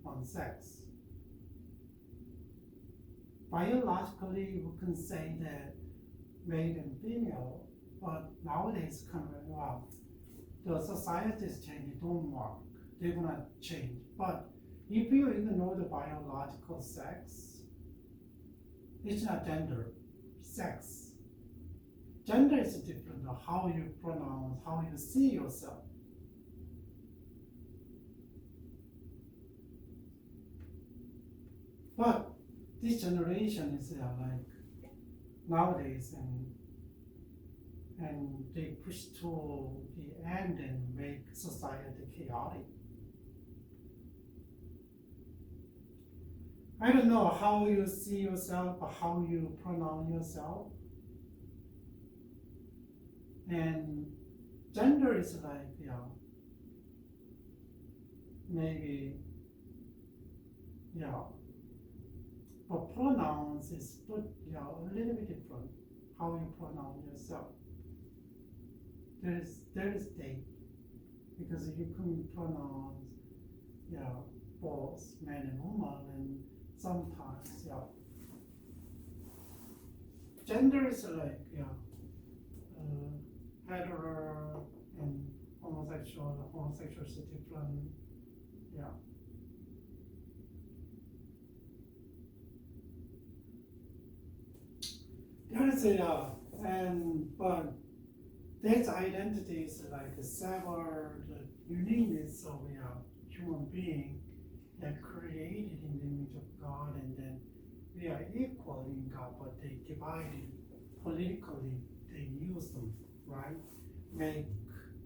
on sex. Biologically, you can say that male and female, but nowadays, the society is changing, don't mark, they're gonna change. But if you ignore the biological sex, it's not gender, sex. Gender is different, how you pronounce, how you see yourself. But this generation is like nowadays, and they push to the end and make society chaotic. I don't know how you see yourself, how you pronounce yourself. And gender is like, maybe, yeah, but pronouns is a little bit different. How you pronounce yourself. There is they, because you can pronounce both man and woman, and sometimes gender is like hetero and homosexual. Homosexual is different. There is but that identity is like several uniqueness of human being that created in the image of God, and then we are equal in God, but they divided politically. They use them, right? Make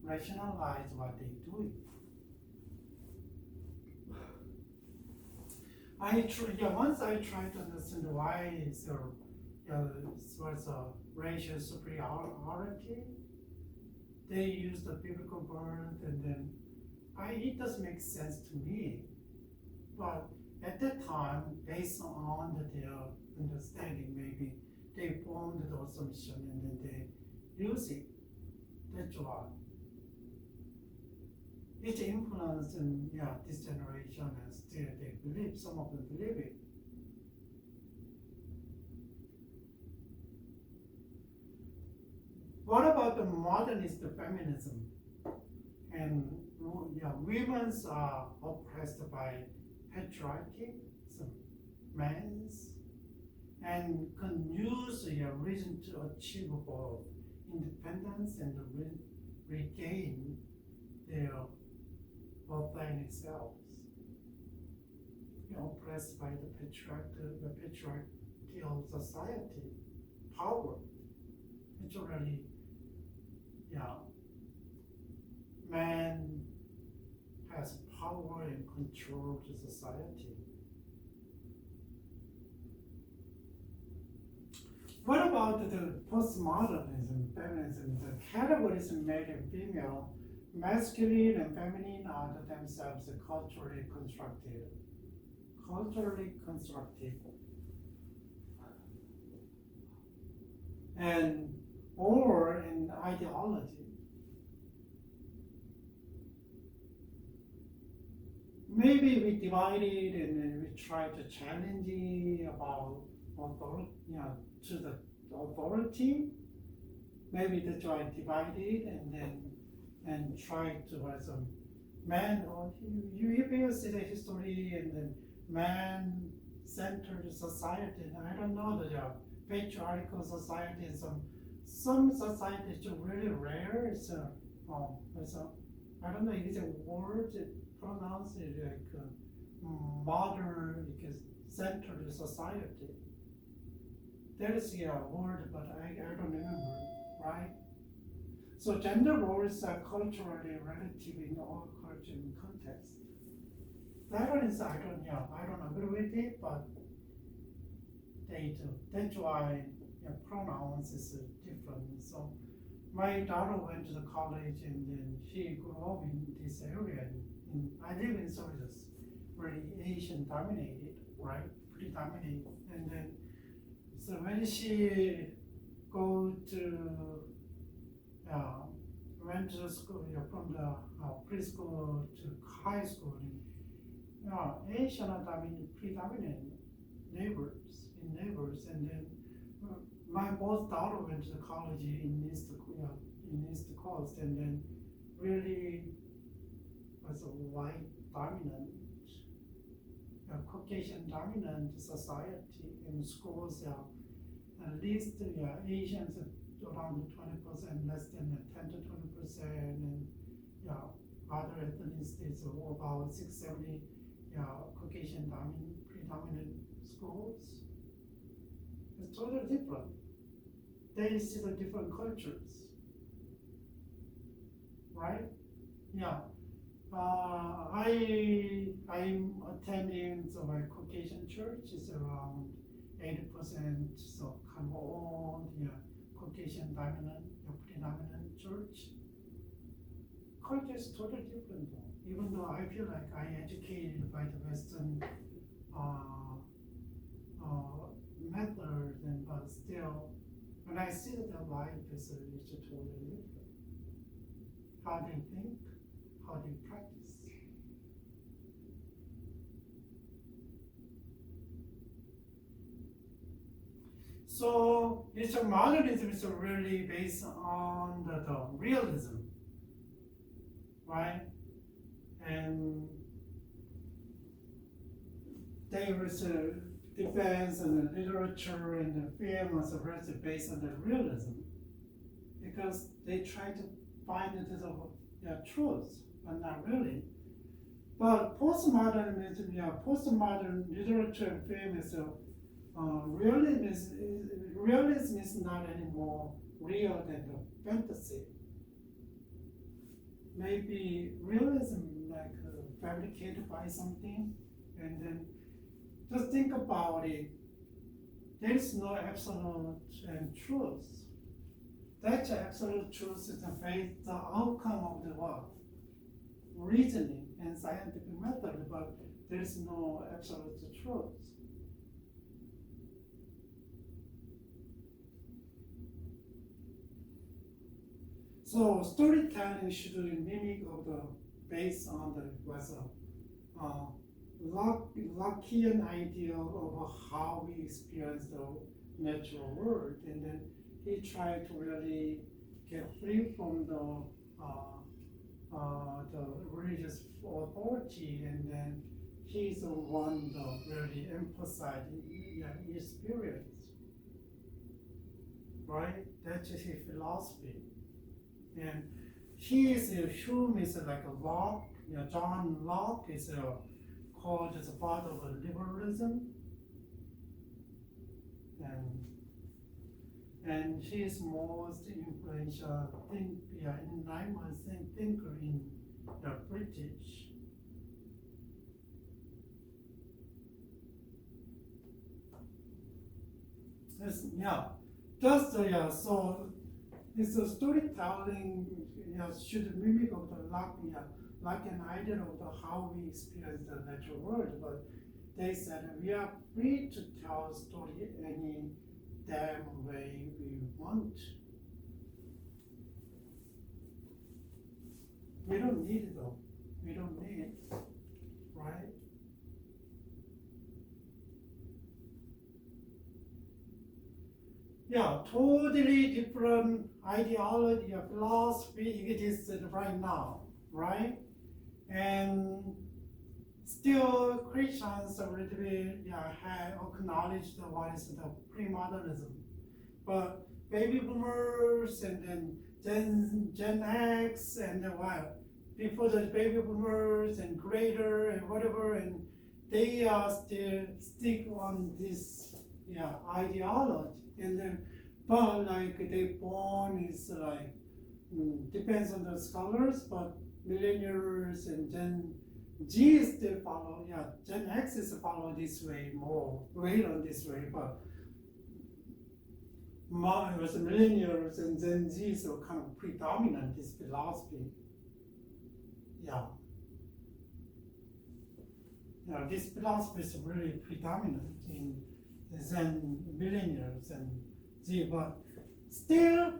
rationalize what they do. Once I tried to understand why was a racial superiority. They use the biblical word, and then it does make sense to me. But at that time, based on their understanding, maybe they formed the assumption and then they use it. That's why. It's influenced in this generation, and still they believe, some of them believe it. What about the modernist feminism? And women are oppressed by patriarchy, some men's, and can use a reason to achieve both independence and regain their authentic selves. Oppressed by the patriarchal society, power. It's already man has power and control to society. What about the postmodernism, feminism? The categories male and female, masculine and feminine are themselves culturally constructed. Culturally constructed. And or in ideology. Maybe we divided and then we try to challenge about authority, to the authority. Maybe that's why divided and try to have some man, or you see the history and then man-centered society. And I don't know the patriarchal society, and some societies are really rare. I don't know if it's a word to pronounce it like modern, because centered society. There is a word, but I don't remember, right? So gender roles are culturally relative in all culture and context. That one is I don't agree with it, but they do. That's why pronouns is different. So my daughter went to the college, and then she grew up in this area. I live in Seoul, very Asian dominated, right? Predominated. And then so when she went to school, from the preschool to high school, Asian are predominant neighbors, and then my both daughter went to college in East Coast, and then really was a white dominant, Caucasian dominant society in schools. At least Asians around 20%, less than 10 to 20%, and other ethnicities about 670 Caucasian predominant schools. It's totally different. They see the different cultures, right? I'm attending my Caucasian church. Is around 80%, so kind of old, Caucasian dominant, predominant church. Culture is totally different though. even though I feel like I educated by the Western method, and but still, when I see that life is totally different. How they think, how they practice. So modernism is really based on the realism, right? And there is a depends on the literature and the film was really based on the realism, because they try to find the truth, but not really. But postmodernism, postmodern literature and film is realism is not any more real than the fantasy. Maybe realism like fabricated by something, and then just think about it. There is no absolute truth. That absolute truth is the outcome of the what? Reasoning and scientific method, but there is no absolute truth. So storytelling should mimic of the based on the Lockean idea of how we experience the natural world, and then he tried to really get free from the religious authority, and then he's the one that really emphasizing experience, right? That's his philosophy. And Hume is like a Locke. John Locke is called as a father of liberalism, and he is most influential thinker in the British. So it's a storytelling should mimic of the like an idea of how we experience the natural world, but they said we are free to tell a story any damn way we want. We don't need it though. We don't need it, right? Totally different ideology or philosophy exists right now, right? And still Christians a little bit have acknowledged what is the pre-modernism. But baby boomers and then Gen X and before the baby boomers and greater and whatever, and they still stick on this ideology. And then, but like they born is like depends on the scholars, but millennials and Gen G still follow. Gen X is follow this way more, way on this way, but millennials and Gen Z so kind of predominant this philosophy. This philosophy is really predominant in Zen millennials and Z, but still,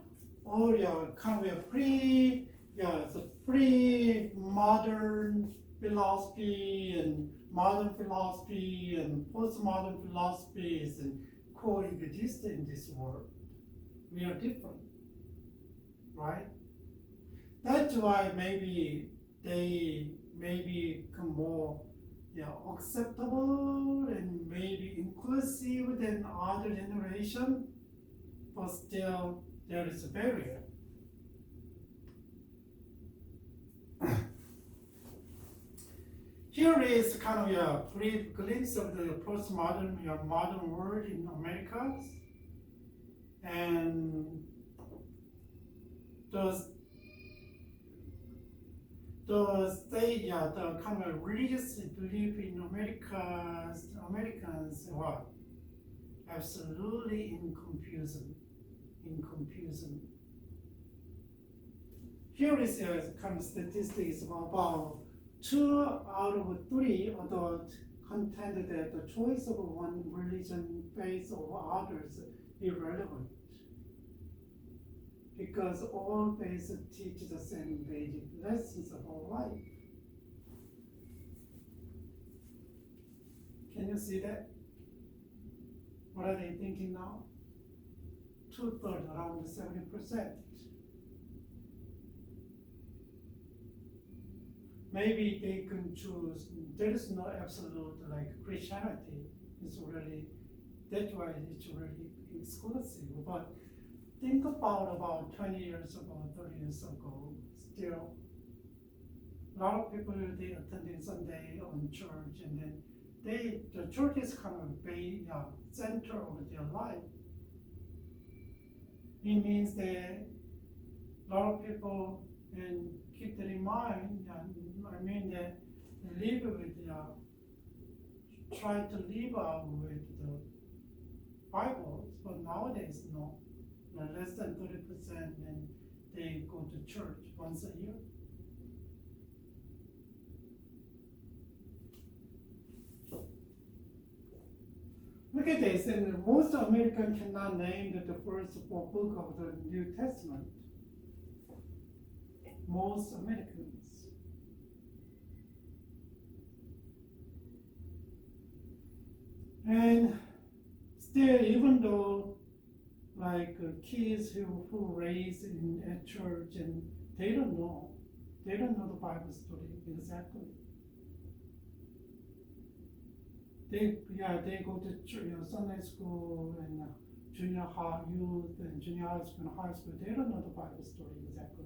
kind of the pre-modern philosophy and modern philosophy and postmodern philosophies and coexist in this world. We are different, right? That's why maybe they become more acceptable and maybe inclusive than other generation, but still there is a barrier. Here is kind of a brief glimpse of the postmodern modern world in America, and the kind of religious belief in Americans were absolutely in confusion. Here is kind of statistics about 2 out of 3 adults contend that the choice of one religion based over others irrelevant, because all faiths teach the same basic lessons about life. Can you see that? What are they thinking now? 2/3, around 70%. Maybe they can choose. There is no absolute like Christianity. It's really, that's why it's really exclusive. But think about 20 years ago, 30 years ago, still a lot of people they attending Sunday on church, and then the church is kind of center of their life. It means that a lot of people, and keep that in mind, I mean that live with try to live out with the Bibles, but nowadays no. Less than 30%, and they go to church once a year. Look at this, and most Americans cannot name the first book of the New Testament. Most Americans. And still, even though like kids who raised at church, and they don't know the Bible story exactly. They go to Sunday school and junior high youth and junior high school and high school. They don't know the Bible story exactly.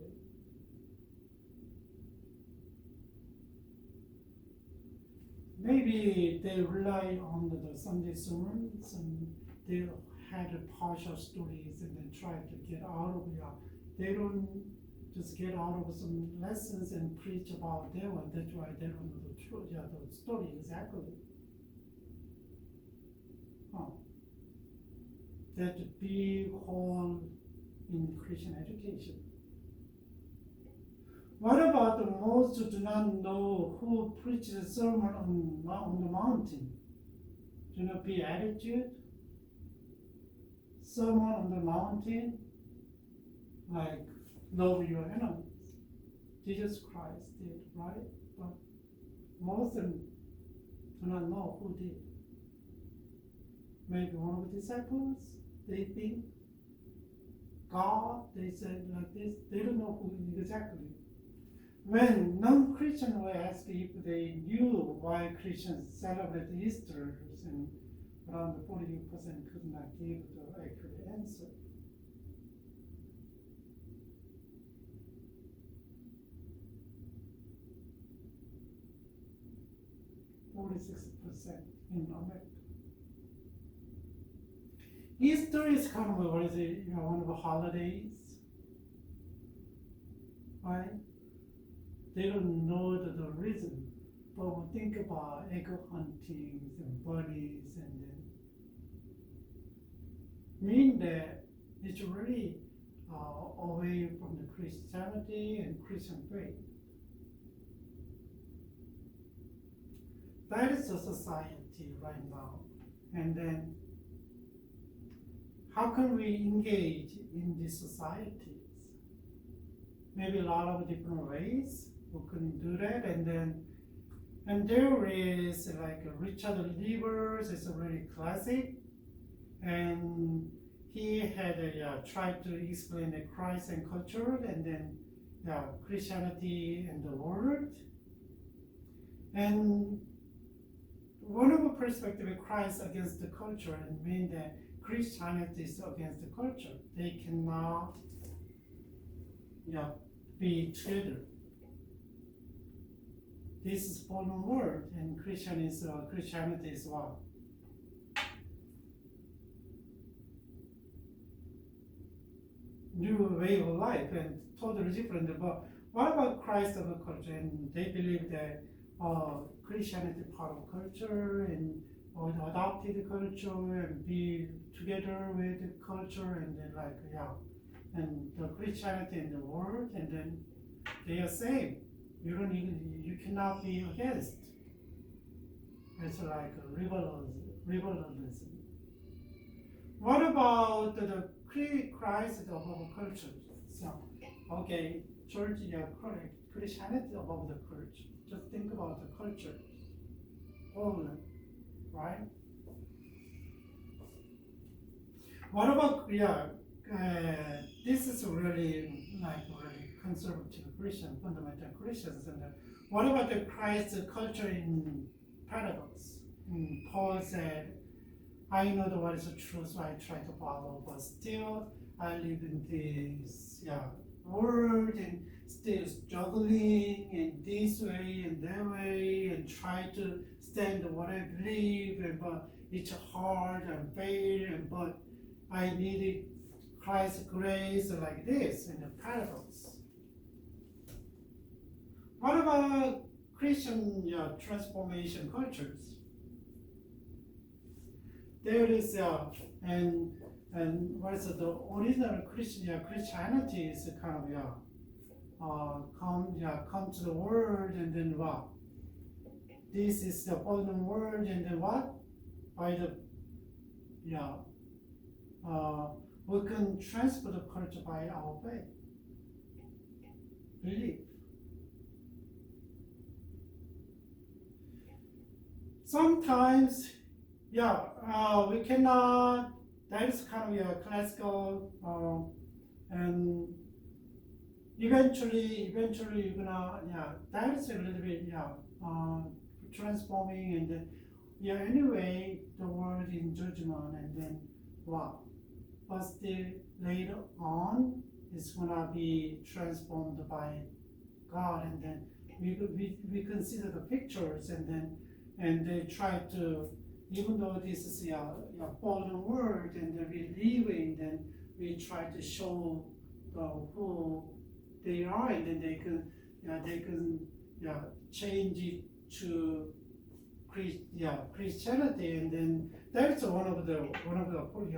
Maybe they rely on the Sunday sermons, and they had partial stories and then try to get out of it. They don't just get out of some lessons and preach about their one. That's why they don't know the truth, the story exactly. That's a big hole in Christian education. What about the most who do not know who preached the sermon on the mountain? Do not be attitude. Sermon on the mountain, like love your enemies. Jesus Christ did, right? But most of them do not know who did. Maybe one of the disciples, they think God, they said like this, they don't know who exactly. When non-Christians were asked if they knew why Christians celebrate Easter, and around 40% could not give the accurate answer. (46% in America). Easter is kind of one of the holidays, right? They don't know the reason, but we think about egg huntings and bunnies, and then mean that it's really away from the Christianity and Christian faith. That is the society right now. And then how can we engage in these societies? Maybe a lot of different ways we can do that. And there is like Richard Levers, it's a really classic, and he had tried to explain the Christ and culture, and then Christianity and the world. And one of the perspective of Christ against the culture, and mean that Christianity is against the culture. They cannot be together. This is fallen world, and Christianity is one. New way of life and totally different. But what about Christ of the culture? And they believe that Christianity part of culture, and adopted culture, and be together with the culture, and then and the Christianity in the world, and then they are same. you cannot be against. It's like liberalism. What about the Christ above culture? So, okay, church, yeah, correct. Christianity above the culture. Just think about the culture. Lordland, right? What about, this is really conservative Christian, fundamental Christians. And what about the Christ culture in paradox? Paul said, I know the what is the truth, so I try to follow, but still I live in this world and still struggling in this way and that way and try to stand what I believe, but it's hard and fail, but I needed Christ's grace like this in the paradox. What about Christian transformation cultures? There is and what is it, the original Christianity is kind of come to the world and then what? This is the fallen world and then what? By the we can transfer the culture by our faith, belief. Sometimes, we cannot. That is kind of classical, and eventually you're gonna that is a little bit transforming and then anyway the world in judgment and then what? But still later on it's gonna be transformed by God and then we consider the pictures and they try to, even though this is a fallen world and we're living, then we try to show who they are, and then they can change it to Christianity, and then that's one of the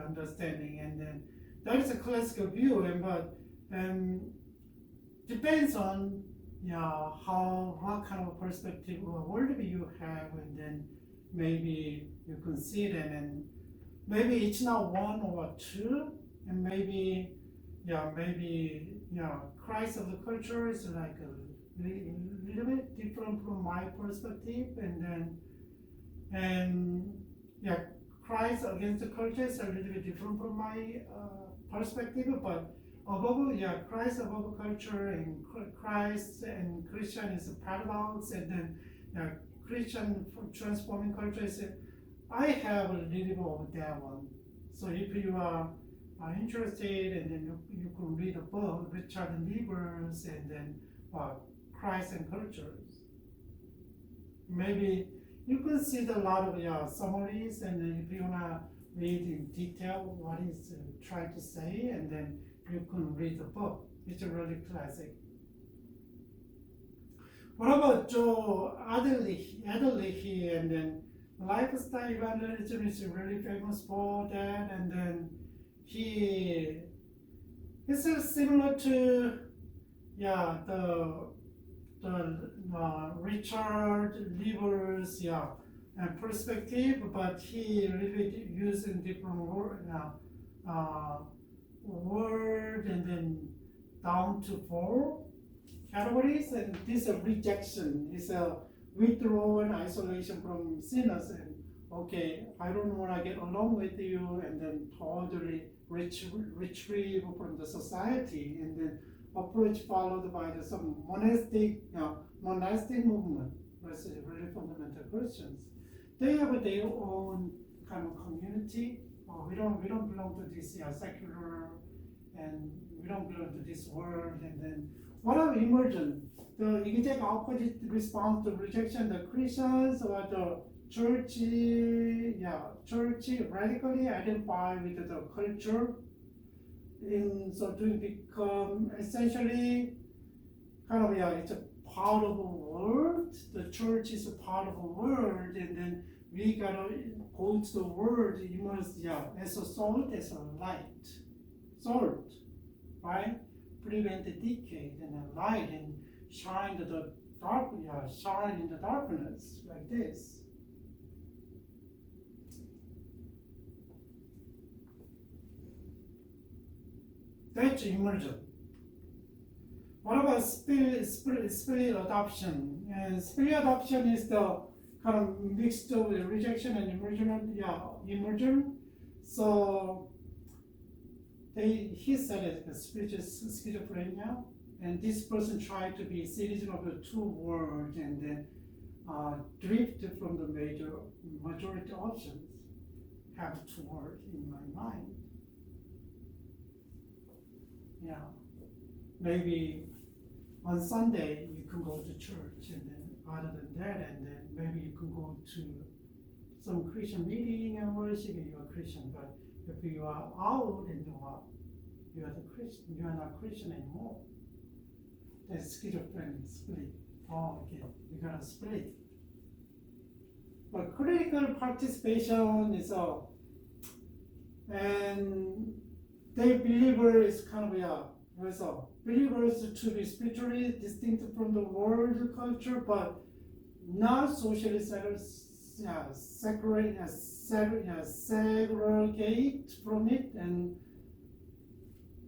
understanding, and then that is a classical view, and depends on what kind of perspective or worldview you have, and then maybe you consider, and maybe it's not one or two, and maybe Christ of the culture is like a little bit different from my perspective, and Christ against the culture is a little bit different from my perspective, but above, Christ above culture and Christ and Christian is a paradox, and then Christian transforming culture is. I have a little bit of that one. So if you are interested, and then you can read a book, Richard Niebuhr's, and then Christ and cultures. Maybe you can see a lot of summaries, and then if you wanna read in detail what he's trying to say, and then you can read the book. It's a really classic. What about Joe Adderley, and then lifestyle evangelism is really famous for that, and then it's similar to the Richard Lieber's perspective, but he really using different word and then down to 4 categories, and this is a rejection, is a withdrawal and isolation from sinners, and okay, I don't want to get along with you, and then totally retrieve from the society, and then approach followed by some monastic movement, versus really fundamental Christians. They have their own kind of community. We don't belong to this secular, and we don't belong to this world. And then what are emergent? The exact opposite response to rejection, the Christians or the church radically identify with the culture, in so to become essentially kind of it's a part of the world. The church is a part of the world, and then we gotta go to the world, immerse as a salt, as a light, salt, right? Prevent the decay, and a light, and shine the shine in the darkness like this. That's immersion. What about spirit adoption? And spirit adoption is the kind of mixed with rejection and immersion. So he said it, spiritual schizophrenia, and this person tried to be a citizen of the two worlds and then drift from the majority options. Have two words in my mind. Yeah, maybe on Sunday you can go to church, and then other than that, and then maybe you can go to some Christian meeting and worship. You are Christian, but if you are out in the world, you are the Christian. You are not Christian anymore. That's schizophrenic split. Oh, okay, you got a split. But critical participation is and they believers kind of believers to be spiritually distinct from the world culture, but not socially segregate from it, and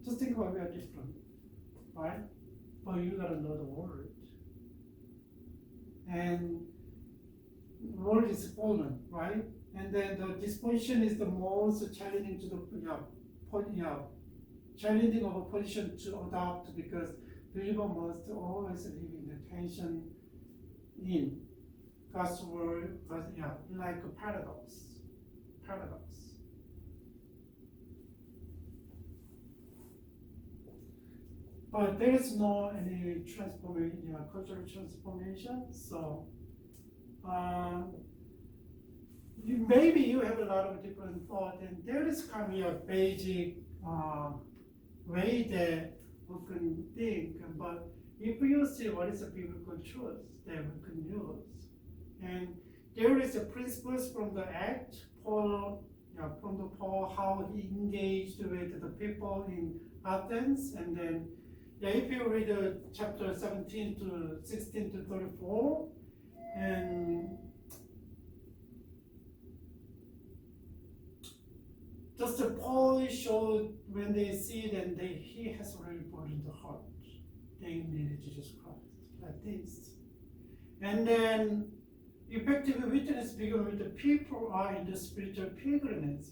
just think about we are different, right? But you gotta know the word, and the world is fallen, right? And then the disposition is the most challenging to the challenging of a position to adopt, because believer must always live in the tension in God's word, like a paradox. But there is no any transformation, cultural transformation. So maybe you have a lot of different thoughts, and there is kind of a basic way that we can think. But if you see what is the biblical truth that we can use, and there is a principles from the Act, Paul, how he engaged with the people in Athens, and then if you read chapter 17 to 16 to 34, and just Paul showed when they see it, and he has already put in the heart, they need Jesus Christ, like this. And then effective witness begin with the people are in the spiritual pilgrimage.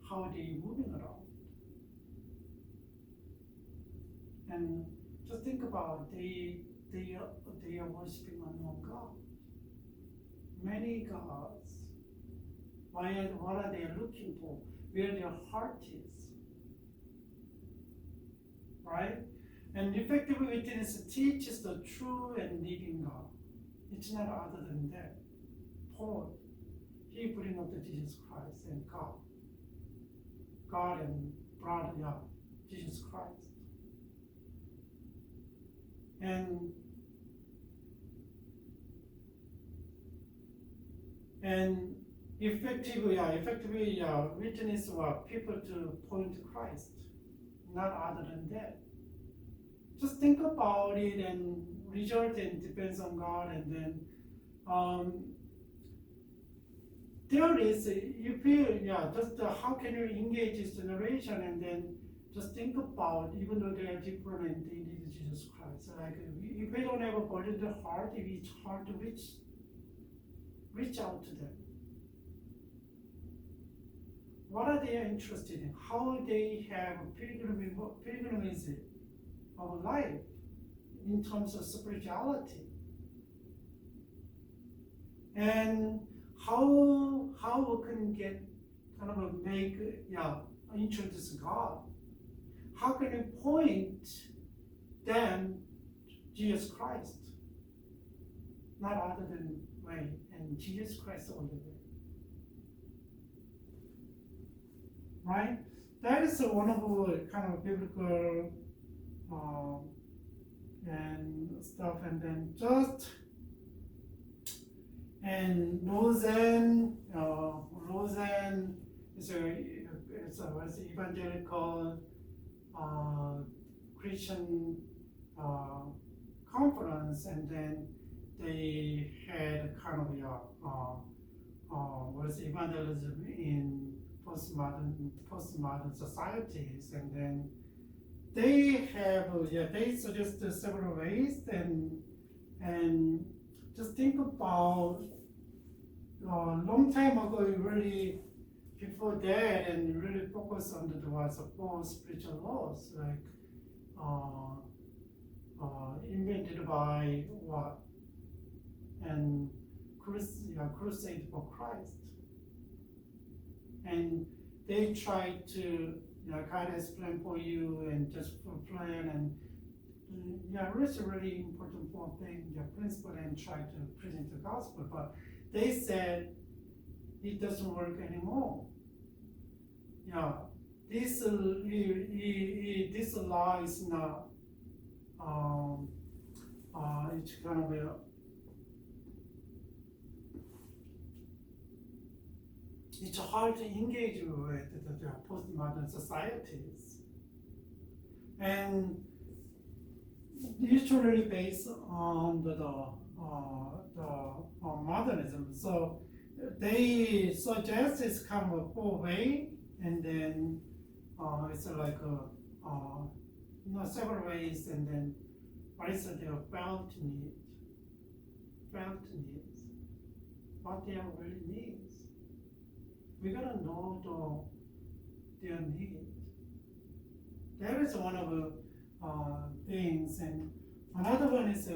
How are they moving around? And just think about they are worshiping unknown God. Many gods. What are they looking for? Where their heart is. Right? And effective witness teaches the true and living God. It's not other than that. Paul, he bring up the Jesus Christ and God. God and brother, Jesus Christ. And effectively witness people to point to Christ, not other than that. Just think about it, and result and depends on God, and then there is you feel just how can you engage this generation, and then just think about, even though they are different and they need Jesus Christ. Like if we don't have a burdened heart, it's hard to reach out to them. What are they interested in? How they have a pilgrimage of life in terms of spirituality, and how we can get kind of introduce God. How can we point them Jesus Christ, not other than way, and Jesus Christ only way. Right? That is one of the kind of biblical and stuff, and then Lordland is a evangelical Christian conference, and then they had kind of was evangelism in postmodern societies, and then they have they suggested several ways, and just think about long time ago, really before that, and really focus on the was four spiritual laws, like invented by what and crusade for Christ, and they try to kind of explain for you and just plan and it's a really important thing, the principle, and try to present the gospel, but they said it doesn't work anymore. This law is not. It's kind of it's hard to engage with the postmodern societies, and it's really based on the modernism. So they suggest it's kind of a four-way, and then it's like several ways, and then what is their felt needs, what they really needs. We gotta know their need. That is one of the things, and another one is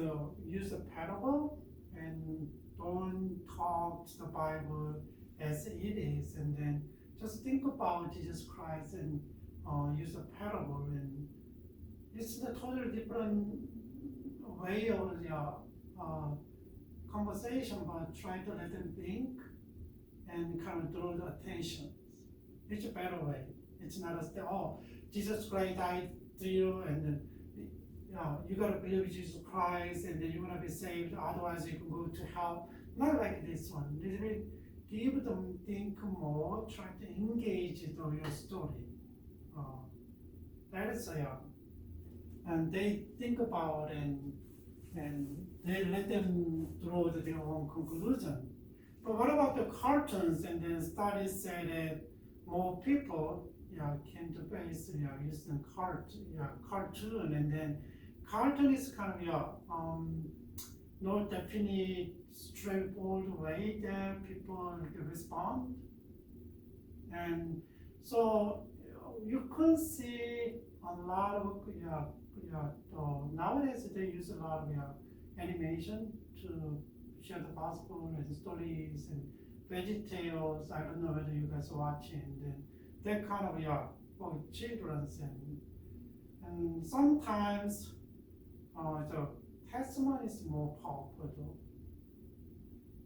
use a parable and don't talk to the Bible as it is, and then just think about Jesus Christ and use a parable, and it's a totally different way of the conversation, but try to let them think and kind of draw the attention. It's a better way. It's not as Jesus Christ died to you, and then you gotta believe Jesus Christ, and then you're gonna be saved. Otherwise, you can go to hell. Not like this one. Literally, give them think more. Try to engage into your story. That is and they think about and they let them draw their own conclusion. But what about the cartoons? And then studies say that more people came to base using cartoon, and then cartoon is kind of no definite straightforward way that people respond, and so you can see a lot of nowadays they use a lot of animation to share the gospel and stories and veggie tales. I don't know whether you guys are watching. Then that kind of for children's, and sometimes the testimony is more powerful though.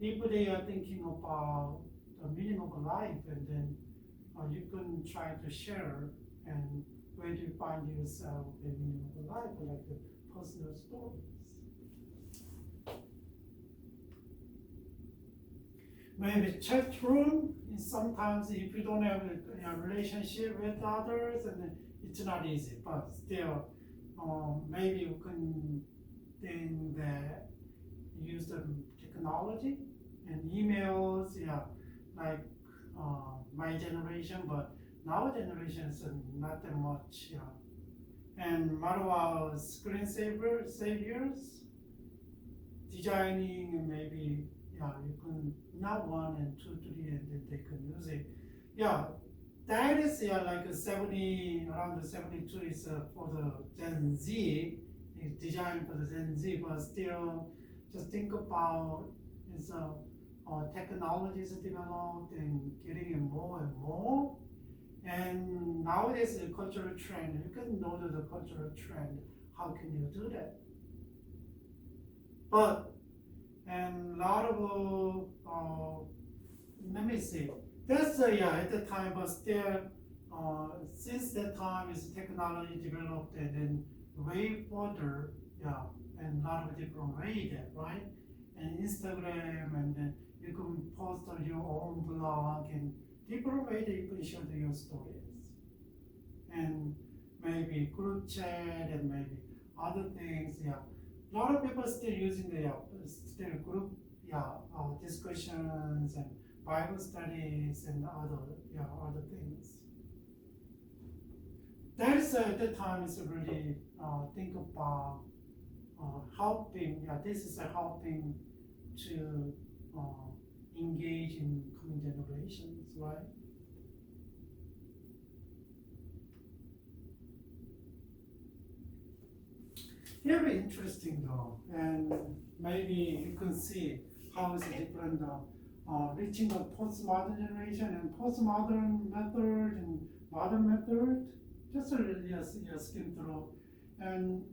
If they are thinking about the meaning of life, and then you can try to share and where do you find yourself the meaning of life, like the personal stories. Maybe church room is sometimes if you don't have a relationship with others, and it's not easy. But still, maybe you can think that use the technology and emails, like my generation, but now generation is not that much. And what about screen saviors, designing, and maybe you can not 1 and 2, 3, and then they can use it. That is like 70 around the 72 is for the Gen Z. It's designed for the Gen Z, but still, just think about it's technologies developed and getting it more and more. And nowadays the cultural trend, you can know the cultural trend. How can you do that? But and a lot of let me see. That's at the time, but still, since that time is technology developed and then way further, and a lot of different ways, right? And Instagram, and then you can post on your own blog, and different way that you can share your stories, and maybe group chat, and maybe other things, a lot of people still using the still group discussions and Bible studies and other things. That is at the time is really think about helping. This is helping to engage in coming generations, right? Very interesting though, and maybe you can see how it's different reaching the postmodern generation and postmodern method and modern method. Just a little skim through, and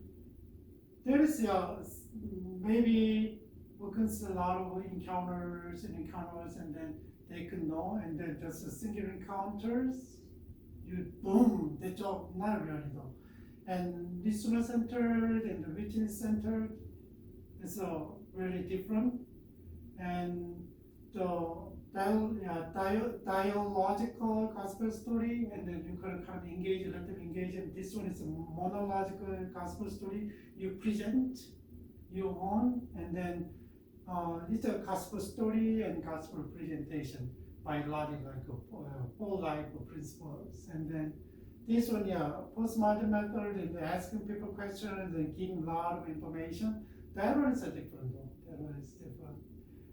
there is maybe we can see a lot of encounters, and then they can know, and then just a single encounters, you boom, the job not really though. And listener centered and the witness centered is really different. And the dialogical gospel story, and then you can kind of engage, let them engage. And this one is a monological gospel story. You present your own, and then it's a gospel story and gospel presentation by logic, like whole life principles. And then this one, postmodern method and asking people questions and giving a lot of information. That one is different though. That one is different.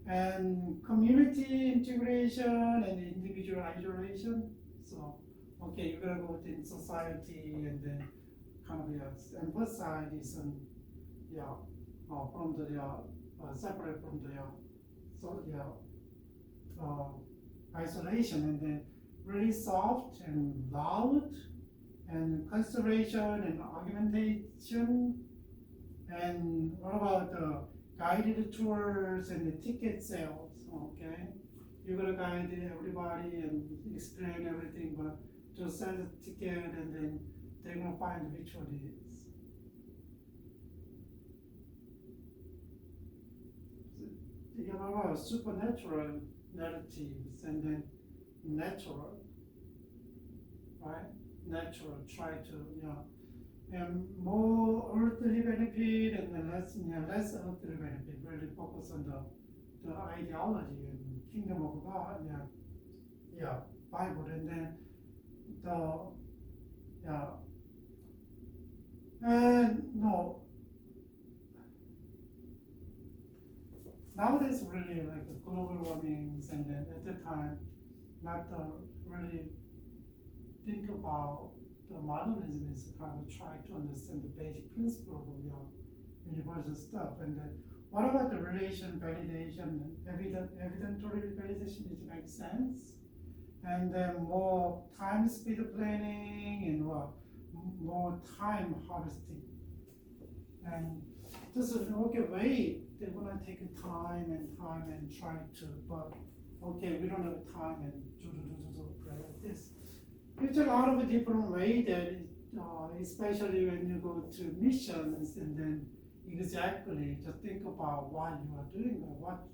And community integration and individual isolation. So, okay, you're gonna go within society and then kind of emphasize this and from the separate from the isolation, and then really soft and loud and consideration and argumentation. And what about the guided tours and the ticket sales? Okay, you're gonna guide everybody and explain everything, but just sell the ticket and then they're gonna find which one it is. You have supernatural narratives and then natural, right? Natural, try to, and more earthly benefit and then less earthly benefit, really focus on the ideology and kingdom of God, Bible, and then nowadays really like the global warmings, and then at the time, not really think about the modernism is kind of try to understand the basic principle of universal stuff. And then what about the relation validation and evidentiary validation? It makes sense. And then more time speed planning and more time harvesting. And this is wait, they're gonna take time and try to, but okay, we don't have time and do like this. It's a lot of different way that, especially when you go to missions, and then exactly just think about why you are doing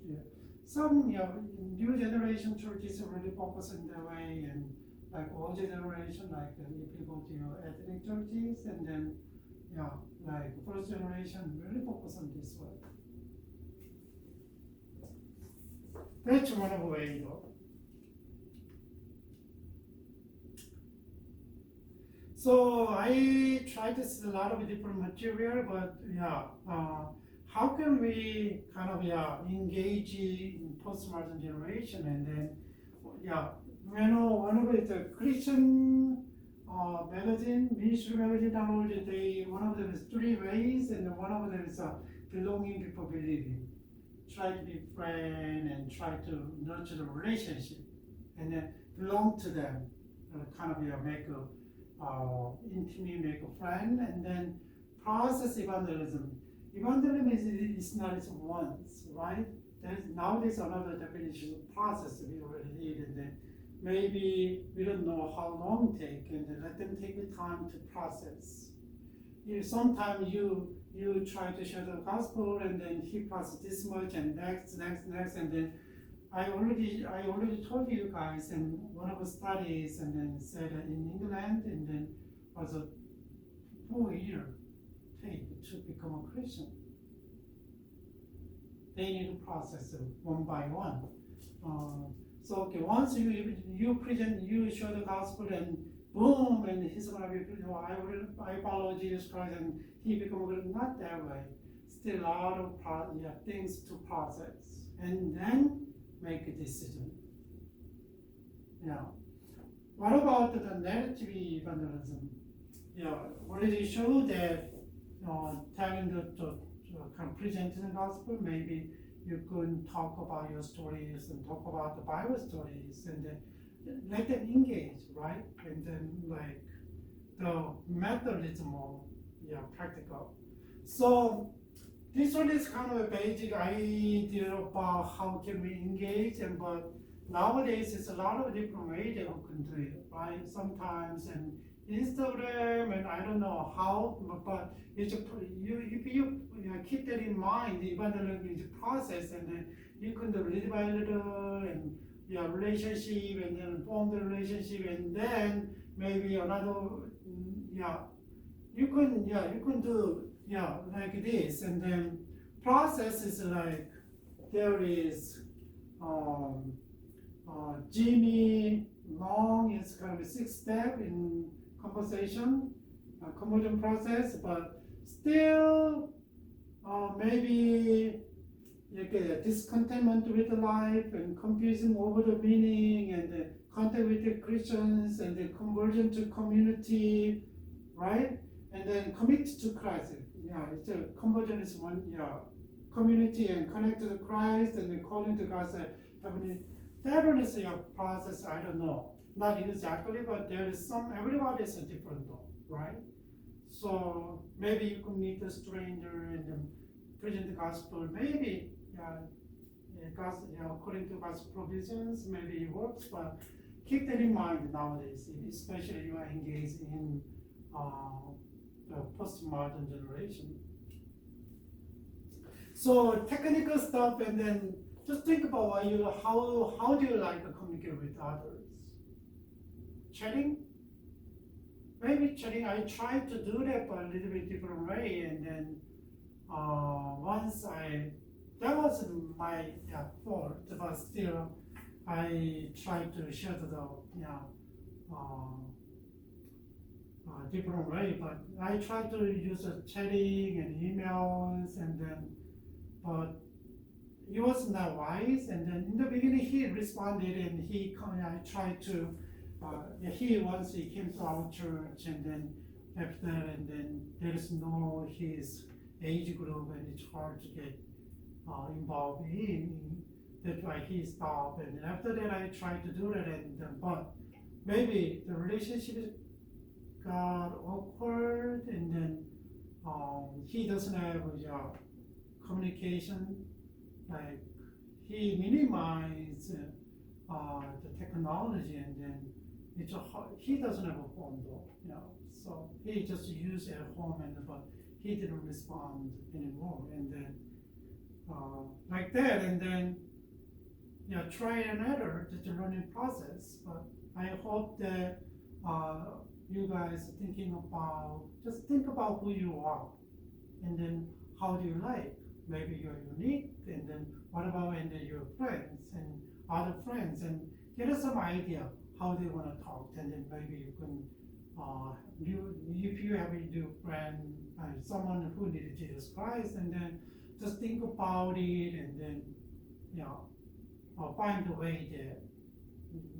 it. Some new generation churches really focus in that way, and like old generation, like if you go to your ethnic churches, and then like first generation really focus on this way. That's one way though. So I try to see a lot of different material, but how can we kind of engage in postmodern generation? And then one of the Christian magazine, ministry magazine downloaded, one of them is 3 ways, and one of them is belonging before believing. Try to be friend and try to nurture the relationship, and then belong to them, kind of make a intimately make a friend, and then process evangelism. Evangelism is not once, right? Nowadays another definition of process we already need, and then maybe we don't know how long it take, and then let them take the time to process. Sometimes you try to share the gospel, and then he process this much, and next, and then I already told you guys in one of the studies, and then said that in England, and then was a 4-year take to become a Christian. they need to process it one by one. So okay, once you present, you show the gospel, and boom, and he's gonna be, I follow Jesus Christ, and he become good. Not that way. Still a lot of things to process, and then make a decision. What about the narrative evangelism? Already show that telling the kind of presenting the gospel, maybe you can talk about your stories and talk about the Bible stories, and then let them engage, right? And then like the method is more practical. So this one is kind of a basic idea about how can we engage, but nowadays it's a lot of different ways that we can do it, right? Sometimes and Instagram, and I don't know how, but if you keep that in mind, the evangelism is a process, and then you can do little by little, and relationship, and then form the relationship, and then maybe another, you can do like this, and then process is like there is Jimmy Long is kind of a 6-step in conversation, conversion process, but still maybe you get a discontentment with the life and confusion over the meaning, and the contact with the Christians, and the conversion to community, right? And then commit to Christ. It's a conversion is one, community and connect to Christ, and then calling to God's heavenly. That one is a process, I don't know. Not exactly, but there is everybody is different though, right? So maybe you could meet a stranger and then present the gospel. Maybe, according to God's provisions, maybe it works, but keep that in mind nowadays, especially you are engaged in the postmodern generation. So technical stuff, and then just think about how do you like to communicate with others? Chatting? Maybe chatting, I tried to do that but a little bit different way, and then that wasn't my fault, but still I tried to share the different way, but I tried to use chatting and emails, and then, but he was not wise, and then in the beginning he responded, and I tried to, once he came to our church, and then after that, and then there is no his age group, and it's hard to get involved in. That's why he stopped, and then after that I tried to do that, and then, but maybe the relationship got awkward, and then he doesn't have communication. Like he minimized the technology, and then he doesn't have a phone though, so he just used it at home, but he didn't respond anymore, and then like that, and then try another, just a learning process. But I hope that you guys think about who you are, and then how do you like. Maybe you're unique, and then what about your friends and other friends, and get us some idea how they want to talk, and then maybe you can, if you have a new friend, someone who needs Jesus Christ, and then just think about it, and then find a way there.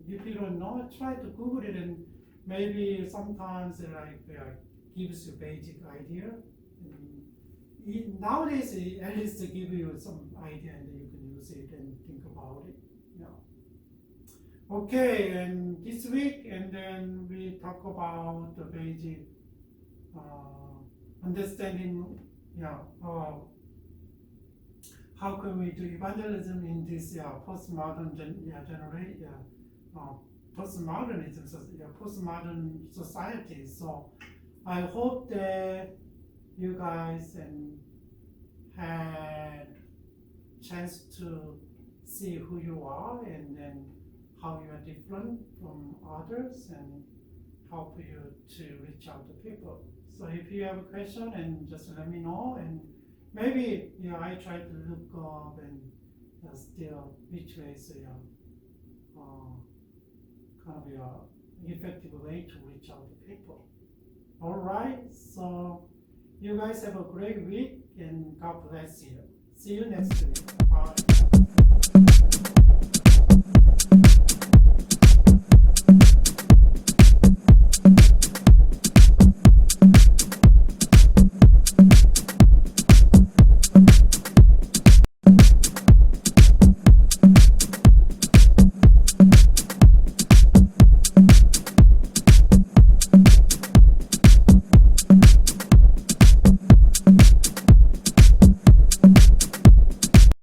If you don't know, try to Google it, and maybe sometimes gives you basic idea. Nowadays, at least to give you some idea, and then you can use it and think about it. Okay, and this week, and then we talk about the basic understanding. How can we do evangelism in this postmodern generation? Postmodern society. So I hope that you guys had chance to see who you are, and then how you are different from others, and help you to reach out to people. So if you have a question, and just let me know, and maybe I try to look up and still which way is kind of effective way to reach out to people. All right, so you guys have a great week and God bless you. See you next week. Bye.